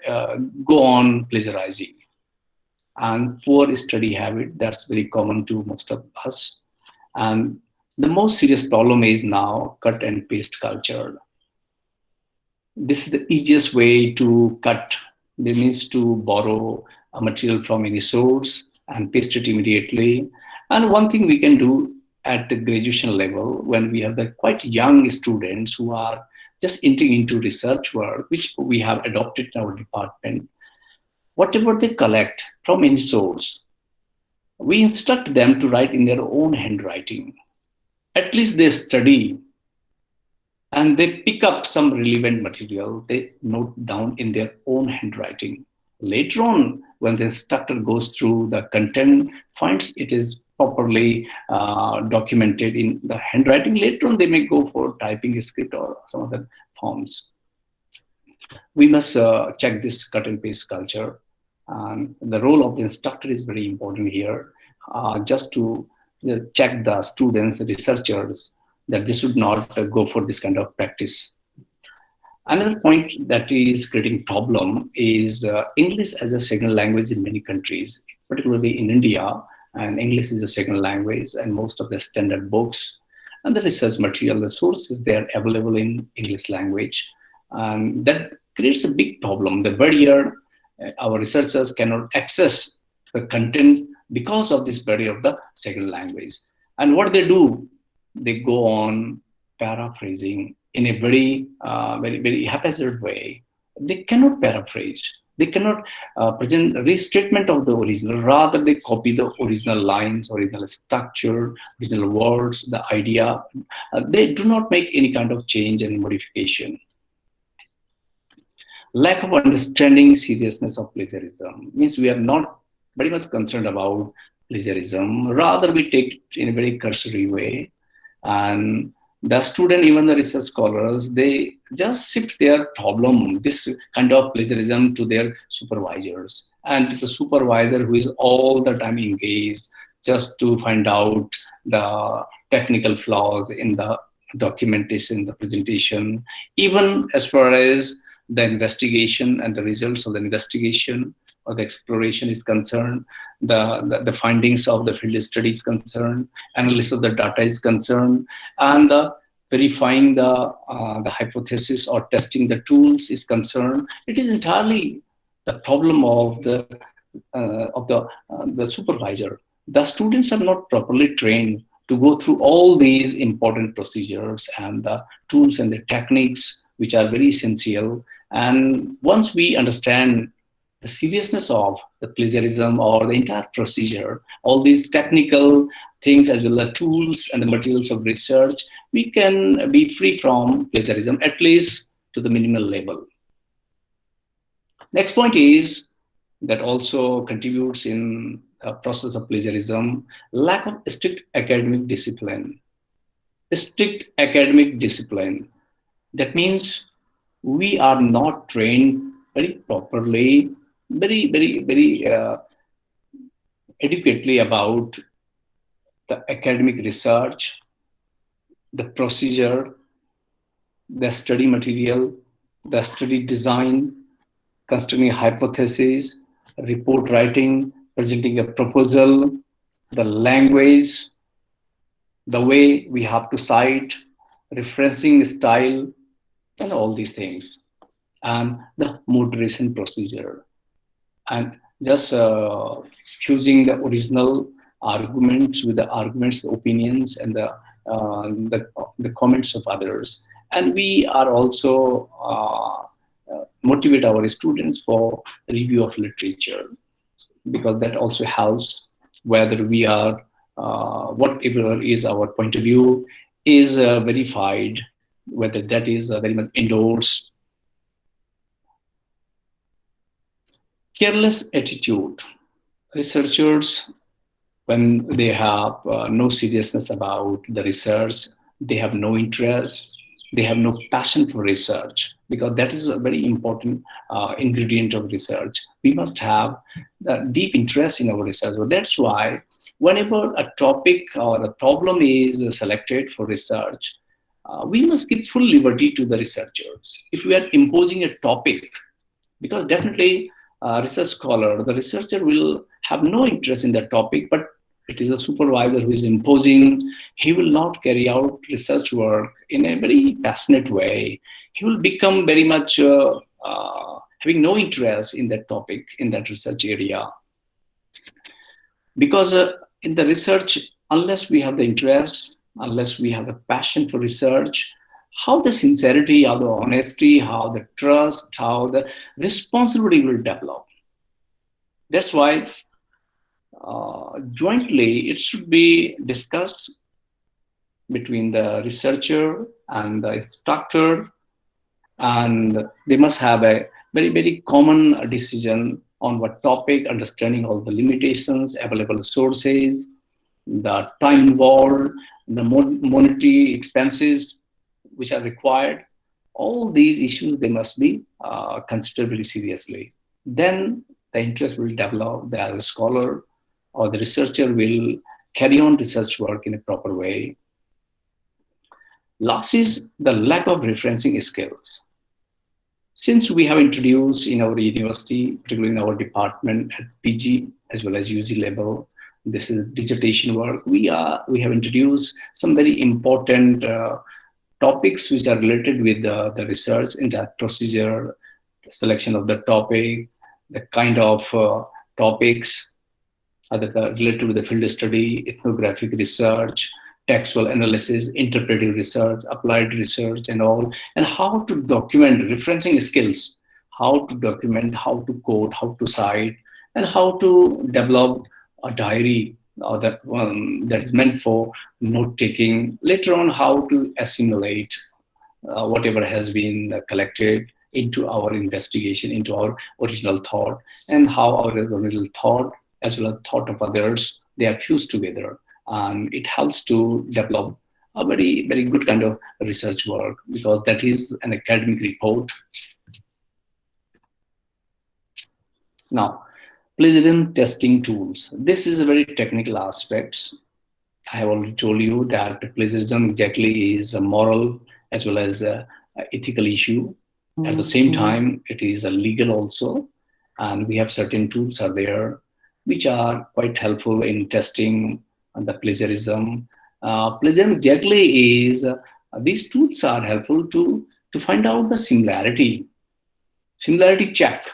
go on plagiarizing. And poor study habit, that's very common to most of us. And the most serious problem is now cut and paste culture. This is the easiest way to cut. They needs to borrow a material from any source and paste it immediately. And one thing we can do at the graduation level, when we have the quite young students who are just entering into research work, which we have adopted in our department, whatever they collect from any source, we instruct them to write in their own handwriting. At least they study and they pick up some relevant material, they note down in their own handwriting. Later on, when the instructor goes through the content, finds it is properly documented in the handwriting. Later on, they may go for typing a script or some other forms. We must check this cut and paste culture. And the role of the instructor is very important here, just to check the students, the researchers, that they should not go for this kind of practice. Another point that is creating problem is English as a second language in many countries, particularly in India. And English is a second language, and most of the standard books and the research material, the sources, they are available in English language. And that creates a big problem. The barrier, our researchers cannot access the content because of this barrier of the second language. And what they do, they go on paraphrasing in a very haphazard way. They cannot paraphrase. They cannot present a restatement of the original. Rather, they copy the original lines, original structure, original words, the idea. They do not make any kind of change and modification. Lack of understanding seriousness of plagiarism means we are not very much concerned about plagiarism. Rather, we take it in a very cursory way. And the student, even the research scholars, they just shift their problem, this kind of plagiarism, to their supervisors. And to the supervisor who is all the time engaged just to find out the technical flaws in the documentation, the presentation, even as far as the investigation and the results of the investigation or the exploration is concerned, the findings of the field study is concerned, analysis of the data is concerned, and verifying the hypothesis or testing the tools is concerned. It is entirely the problem of the supervisor. The students are not properly trained to go through all these important procedures and the tools and the techniques, which are very essential. And once we understand the seriousness of the plagiarism or the entire procedure, all these technical things as well as tools and the materials of research, we can be free from plagiarism, at least to the minimal level. Next point is that also contributes in the process of plagiarism, lack of strict academic discipline. Strict academic discipline. That means we are not trained very properly, very adequately about the academic research, the procedure, the study material, the study design, constructing a hypothesis, report writing, presenting a proposal, the language, the way we have to cite, referencing style, and all these things, and the moderation procedure, and just fusing the original arguments with the arguments, the opinions, and the comments of others. And we are also motivate our students for review of literature, because that also helps whether we are whatever is our point of view is verified, whether that is very much endorsed. Careless attitude. Researchers, when they have no seriousness about the research, they have no interest, they have no passion for research, because that is a very important ingredient of research. We must have a deep interest in our research. So that's why whenever a topic or a problem is selected for research, we must give full liberty to the researchers. If we are imposing a topic, because definitely research scholar, the researcher will have no interest in that topic, but it is a supervisor who is imposing. He will not carry out research work in a very passionate way. He will become very much having no interest in that topic, in that research area. Because in the research, unless we have the interest, unless we have a passion for research, how the sincerity, how the honesty, how the trust, how the responsibility will develop. That's why jointly it should be discussed between the researcher and the instructor, and they must have a very common decision on what topic, understanding all the limitations, available sources, the time involved, the monetary expenses which are required. All these issues, they must be considered very seriously. Then the interest will develop, the scholar or the researcher will carry on research work in a proper way. Last is the lack of referencing skills. Since we have introduced in our university, particularly in our department at PG as well as UG level, this is dissertation work, we have introduced some very important topics which are related with the research in that procedure, the selection of the topic, the kind of topics that are related to the field study, ethnographic research, textual analysis, interpretive research, applied research, and all, and how to document referencing skills, how to document, how to quote, how to cite, and how to develop a diary that is meant for note taking. Later on, how to assimilate whatever has been collected into our investigation, into our original thought, and how our original thought as well as thought of others, they are fused together. And it helps to develop a very, very good kind of research work, because that is an academic report. Now, plagiarism testing tools. This is a very technical aspect. I have already told you that plagiarism exactly is a moral as well as a ethical issue. At the same time, it is a legal also. And we have certain tools are there which are quite helpful in testing the plagiarism. Plagiarism exactly is, these tools are helpful to find out the similarity check.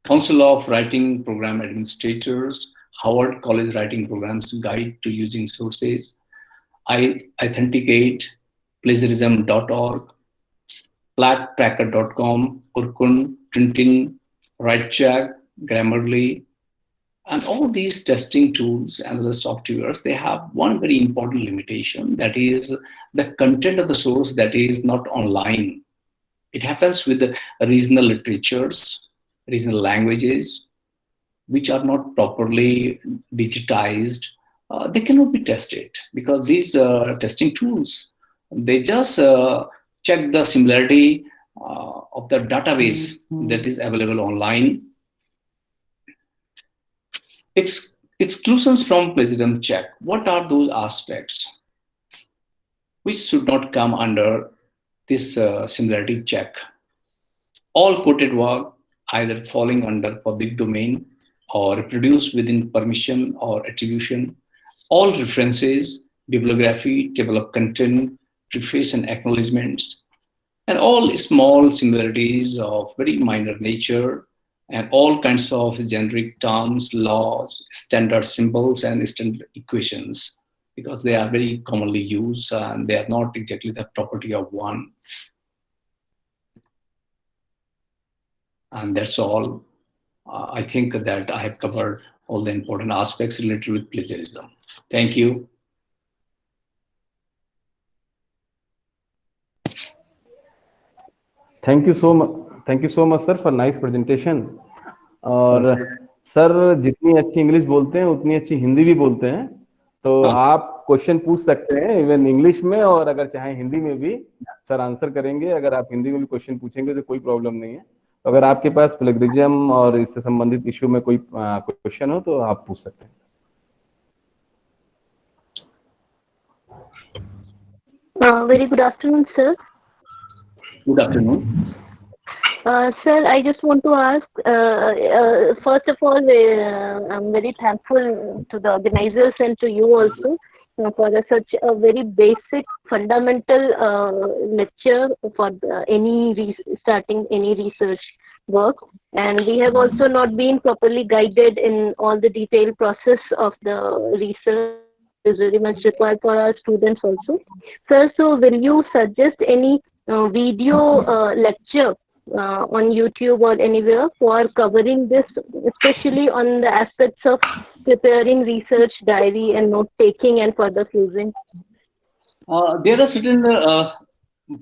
Council of Writing Program Administrators, Howard College Writing Programs Guide to Using Sources, Authenticate, plagiarism.org, plaquetracker.com, Urkun, Printing, WriteCheck, Grammarly, and all these testing tools and the softwares, they have one very important limitation, that is the content of the source that is not online. It happens with the regional literatures, regional languages, which are not properly digitized. They cannot be tested because these testing tools, they just check the similarity of the database that is available online. Exclusions from plagiarism check. What are those aspects which should not come under this similarity check? All quoted work either falling under public domain or reproduced within permission or attribution. All references, bibliography, table of content, preface and acknowledgements, and all small similarities of very minor nature, and all kinds of generic terms, laws, standard symbols, and standard equations, because they are very commonly used and they are not exactly the property of one. And that's all. I think that I have covered all the important aspects related with plagiarism. Thank you. Thank you so much, sir, for nice presentation. और sir जितनी अच्छी English बोलते हैं उतनी अच्छी हिंदी भी बोलते हैं, तो आप क्वेश्चन पूछ सकते हैं इवन इंग्लिश में, और अगर चाहे हिंदी में भी सर आंसर करेंगे। अगर आप हिंदी में भी क्वेश्चन पूछेंगे तो कोई प्रॉब्लम नहीं है। तो अगर आपके पास प्लेगरिज्म और इससे संबंधित इश्यू में कोई क्वेश्चन हो तो आप पूछ सकते हैं। Very good afternoon, sir. Good afternoon. Sir, I just want to ask, first of all, I'm very thankful to the organizers and to you also for such a very basic, fundamental lecture for starting any research work. And we have also not been properly guided in all the detailed process of the research. Is very much required for our students also. Sir, so will you suggest any video lecture on YouTube or anywhere for covering this, especially on the aspects of preparing research diary and note taking and further fusing? There are certain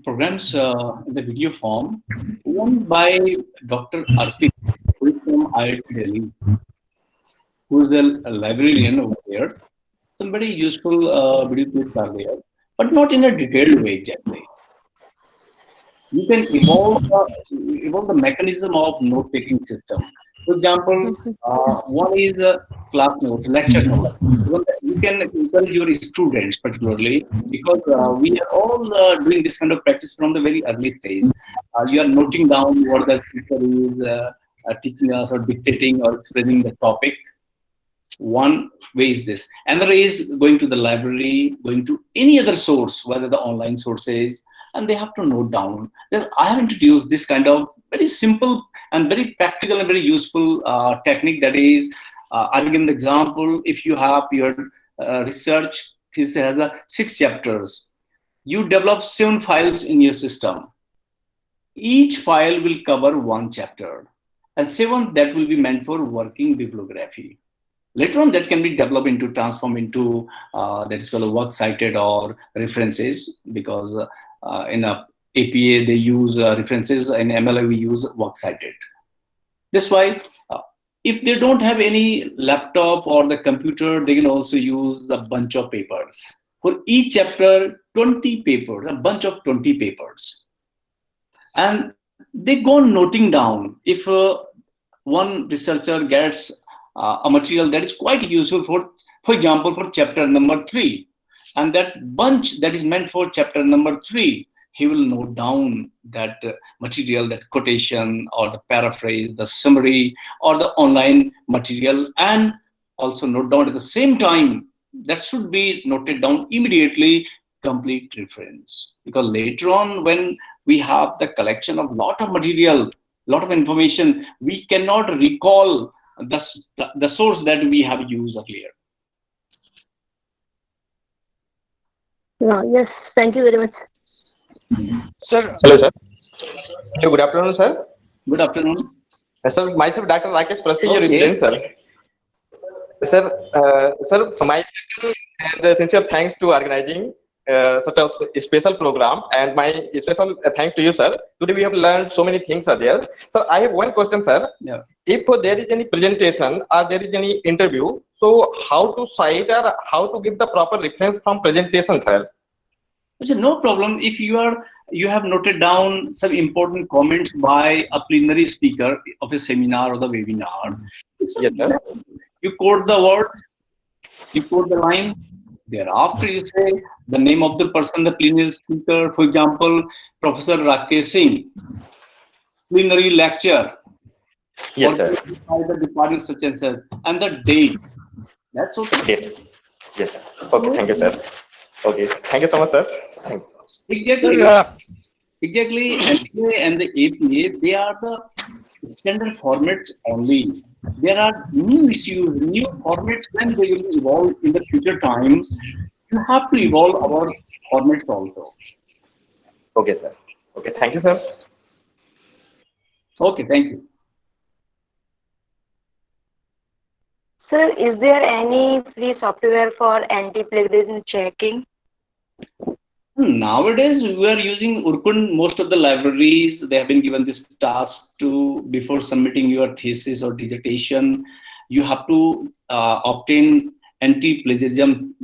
programs in the video form, one by Dr. Arpit, who is from IIT Delhi, who is a librarian over there. some very useful video clips are there, but not in a detailed way exactly. You can evolve the mechanism of note-taking system. For example, one is class notes, lecture notes. Even that you can encourage your students particularly because we are all doing this kind of practice from the very early stage. You are noting down what the teacher is teaching us or dictating or explaining the topic. One way is this. Another is going to the library, going to any other source, whether the online sources, and they have to note down. I have introduced this kind of very simple and very practical and very useful technique. That is, I'll give an example. If you have your research, this has 6 chapters. You develop 7 files in your system. Each file will cover 1 chapter, and 7 that will be meant for working bibliography. Later on, that can be developed into, transformed into that is called a works cited or references, because in a APA they use references, in MLA we use works cited. That's why if they don't have any laptop or the computer, they can also use a bunch of papers. For each chapter, 20 papers, a bunch of 20 papers. And they go on noting down. If one researcher gets a material that is quite useful for example, for chapter number 3, and that bunch that is meant for chapter number 3, he will note down that material, that quotation or the paraphrase, the summary or the online material, and also note down at the same time, that should be noted down immediately, complete reference. Because later on, when we have the collection of lot of material, lot of information, we cannot recall the source that we have used earlier. Yes, thank you very much. Sir. Hello, sir. Hello, good afternoon, sir. Good afternoon. Sir, myself, Dr. Rakesh Prasad, your Okay. student, sir. Sir, my special and sincere thanks to organizing such a special program, and my special thanks to you, sir. Today we have learned so many things are there. Sir, I have one question, sir. Yeah. If there is any presentation or there is any interview, so how to cite or how to give the proper reference from presentation, sir? So no problem. If you have noted down some important comments by a plenary speaker of a seminar or the webinar, Yes, sir. you quote the word, you quote the line. Thereafter, you say the name of the person, the plenary speaker. For example, Professor Rakesh Singh, plenary lecture. Yes, sir. By the department such and such, and the date. That's okay. Okay. Yes, sir. Okay, thank you, sir. Okay, thank you so much, sir. Thanks. Exactly. Sir, Exactly. NDA and the APA, they are the standard formats only. There are new issues, new formats when they will evolve in the future time. You have to evolve our formats also. Okay, sir. Okay, thank you, sir. Okay, thank you. Sir, is there any free software for anti-plagiarism checking? Nowadays, we are using Urkund. Most of the libraries, they have been given this task to, before submitting your thesis or dissertation, you have to obtain anti-plagiarism,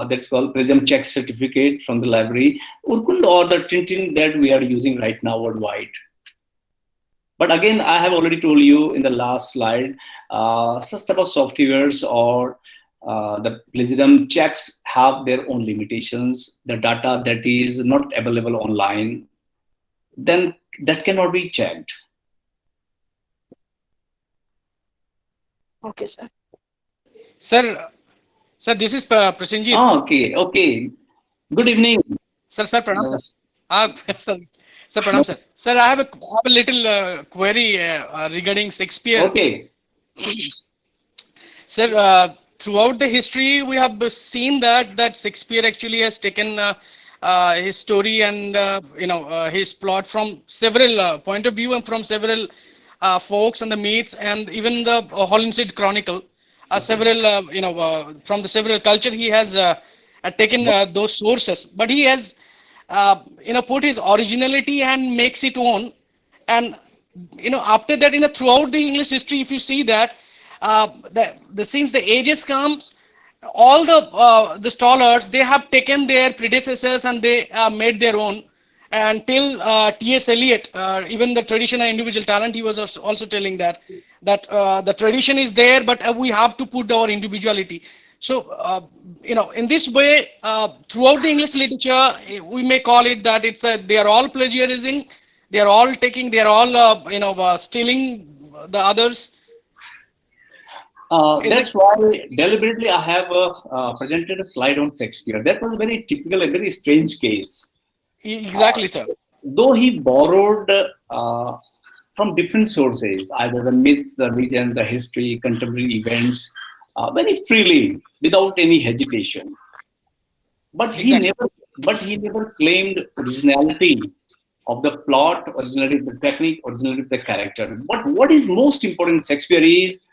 that's called plagiarism check certificate from the library. Urkund or the Tintin that we are using right now worldwide. But again, I have already told you in the last slide, such type of softwares or the plagiarism checks have their own limitations. The data that is not available online, then that cannot be checked. Okay, sir. Sir, this is Prasenjit. Okay. Good evening. Sir, pranam. Sir, pranam, sir. Sir, I have a little query regarding Shakespeare. Okay. Sir, throughout the history, we have seen that Shakespeare actually has taken his story and his plot from several point of view and from several folks and the myths and even the Hollinshed's Chronicle. Several from the several culture he has taken those sources, but he has put his originality and makes it own. And after that, throughout the English history, if you see that since the ages comes, all the scholars, they have taken their predecessors and they made their own. And till T.S. Eliot, even the tradition and individual talent, he was also telling that the tradition is there, but we have to put our individuality. So in this way, throughout the English literature, we may call it that they are all plagiarizing, they are all taking, they are all stealing the others. That's why deliberately I have presented a slide on Shakespeare. That was very typical, a very strange case. Exactly, sir. Though he borrowed from different sources, either the myths, the legends, the history, contemporary events, very freely, without any hesitation. But Exactly. he never claimed originality of the plot, originality of the technique, originality of the character. But what is most important in Shakespeare is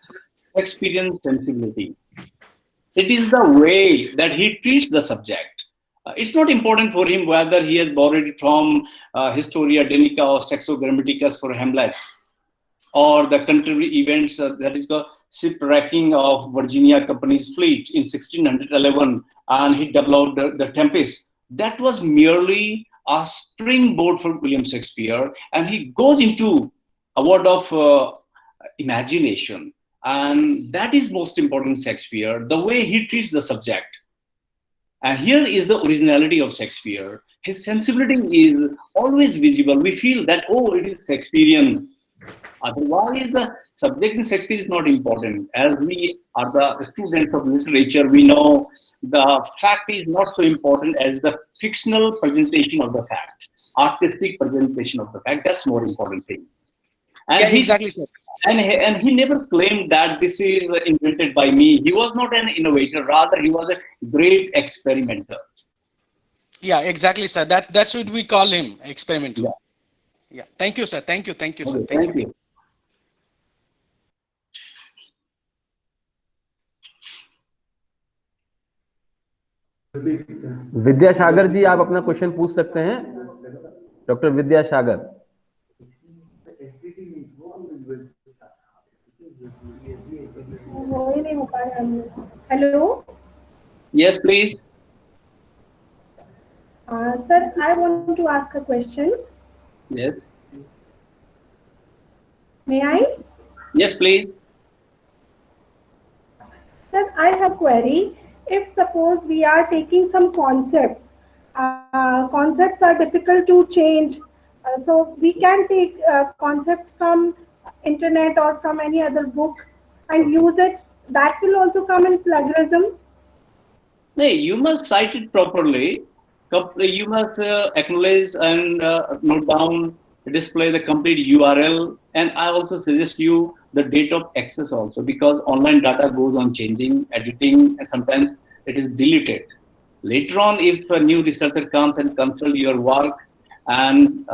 Shakespearean sensibility. It is the way that he treats the subject. It's not important for him whether he has borrowed it from Historia Danica or Saxo Grammaticus for Hamlet, or the contemporary events, that is the shipwrecking of Virginia Company's fleet in 1611, and he developed the Tempest. That was merely a springboard for William Shakespeare, and he goes into a world of imagination. And that is most important in Shakespeare, the way he treats the subject. And here is the originality of Shakespeare. His sensibility is always visible. We feel that, oh, it is Shakespearean. Otherwise, the subject in Shakespeare is not important. As we are the students of literature, we know the fact is not so important as the fictional presentation of the fact, artistic presentation of the fact. That's more important thing. And Yeah, exactly, sir. And he never claimed that this is invented by me. He was not an innovator. Rather, he was a great experimenter. Yeah, exactly, sir. That's what we call him, experimental. Yeah. Yeah. Thank you, sir. Thank you, sir. Okay, Thank you. Vidyasagar ji, आप अपना question पूछ सकते हैं, doctor Vidyasagar. Hello. Yes, please. Sir, I want to ask a question. Yes. May I? Yes, please. Sir, I have query. If suppose we are taking some concepts, concepts are difficult to change. So we can take concepts from internet or from any other book and use it. That will also come in plagiarism. No, you must cite it properly. You must acknowledge and note down, display the complete URL. And I also suggest you the date of access also, because online data goes on changing, editing, and sometimes it is deleted. Later on, if a new researcher comes and consult your work and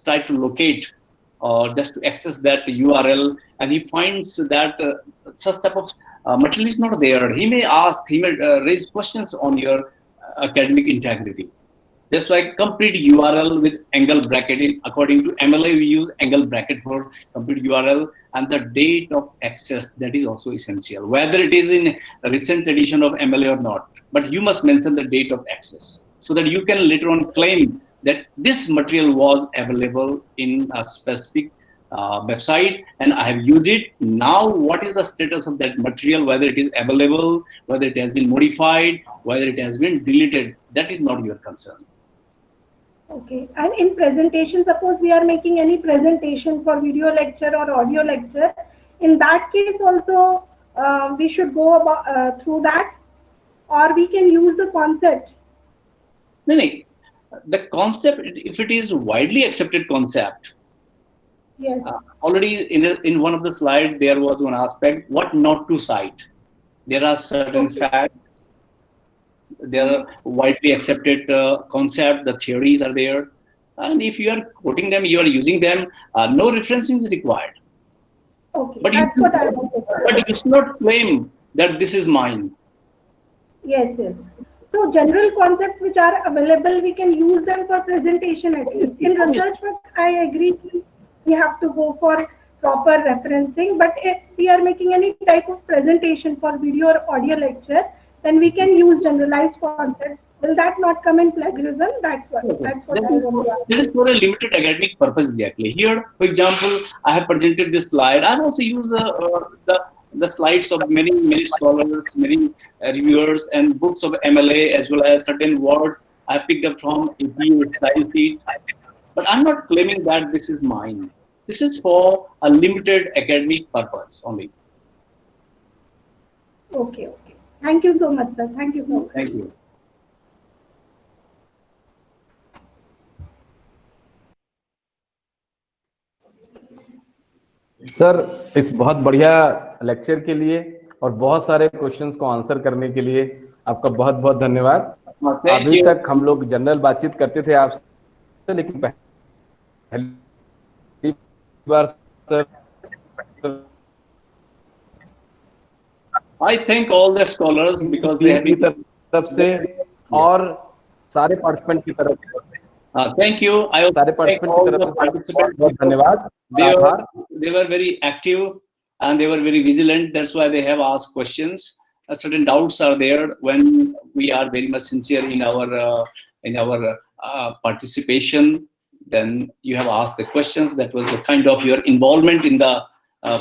try to locate or just to access that URL, and he finds that such type of material is not there, he may ask, he may raise questions on your academic integrity. That's why complete URL with angle bracket. According to MLA, we use angle bracket for complete URL, and the date of access, that is also essential, whether it is in a recent edition of MLA or not. But you must mention the date of access so that you can later on claim that this material was available in a specific website and I have used it. Now, what is the status of that material, whether it is available, whether it has been modified, whether it has been deleted, that is not your concern. Okay. And in presentation, suppose we are making any presentation for video lecture or audio lecture, in that case also we should go about, through that, or we can use the concept. No, the concept, if it is widely accepted concept, yes. Already in one of the slides, there was one aspect, what not to cite. There are certain facts, there are widely accepted concepts, the theories are there. And if you are quoting them, you are using them, no referencing is required. Okay, but that's what I wanted. But you should not claim that this is mine. Yes, yes. So general concepts which are available, we can use them for presentation at least. In research work, I agree, we have to go for proper referencing. But if we are making any type of presentation for video or audio lecture, then we can use generalized concepts. Will that not come in plagiarism? That's what I want to ask. That is for a limited academic purpose exactly. Here, for example, I have presented this slide. I also use the slides of many scholars, many reviewers, and books of MLA, as well as certain words I picked up from APU style sheet. But I'm not claiming that this is mine. This is for a limited academic purpose only. Okay. Thank you so much, sir. Thank you so much. Thank you. Sir इस बहुत बढ़िया lecture के लिए और बहुत सारे questions को answer करने के लिए आपका बहुत बहुत धन्यवाद। अभी तक हम लोग जनरल बातचीत करते थे आपसे, लेकिन पहली बार sir I thank all the scholars because they have been तरफ से और सारे पार्टिसिपेंट की तरफ से thank you. I also सारे thank पार्टिसिपेंट all की the तरफ से participants. बहुत धन्यवाद। They were very active and they were very vigilant. That's why they have asked questions. Certain doubts are there when we are very much sincere in our participation. Then you have asked the questions. That was the kind of your involvement in the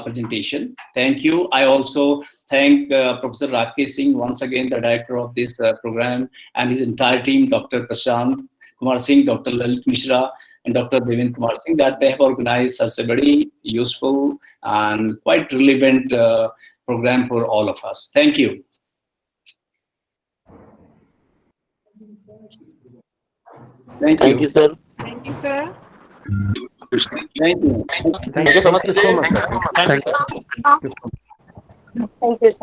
presentation. Thank you. I also thank Professor Rakesh Singh once again, the director of this program, and his entire team, Dr. Prashant Kumar Singh, Dr. Lalit Mishra, and Dr. Devendra Kumar Singh, that they have organized such a very useful and quite relevant program for all of us. Thank you. Thank you. Thank you, sir. Thank you, sir. Thank you. Thank you so much. Thank you so much, sir. Thank you. Thank you, sir.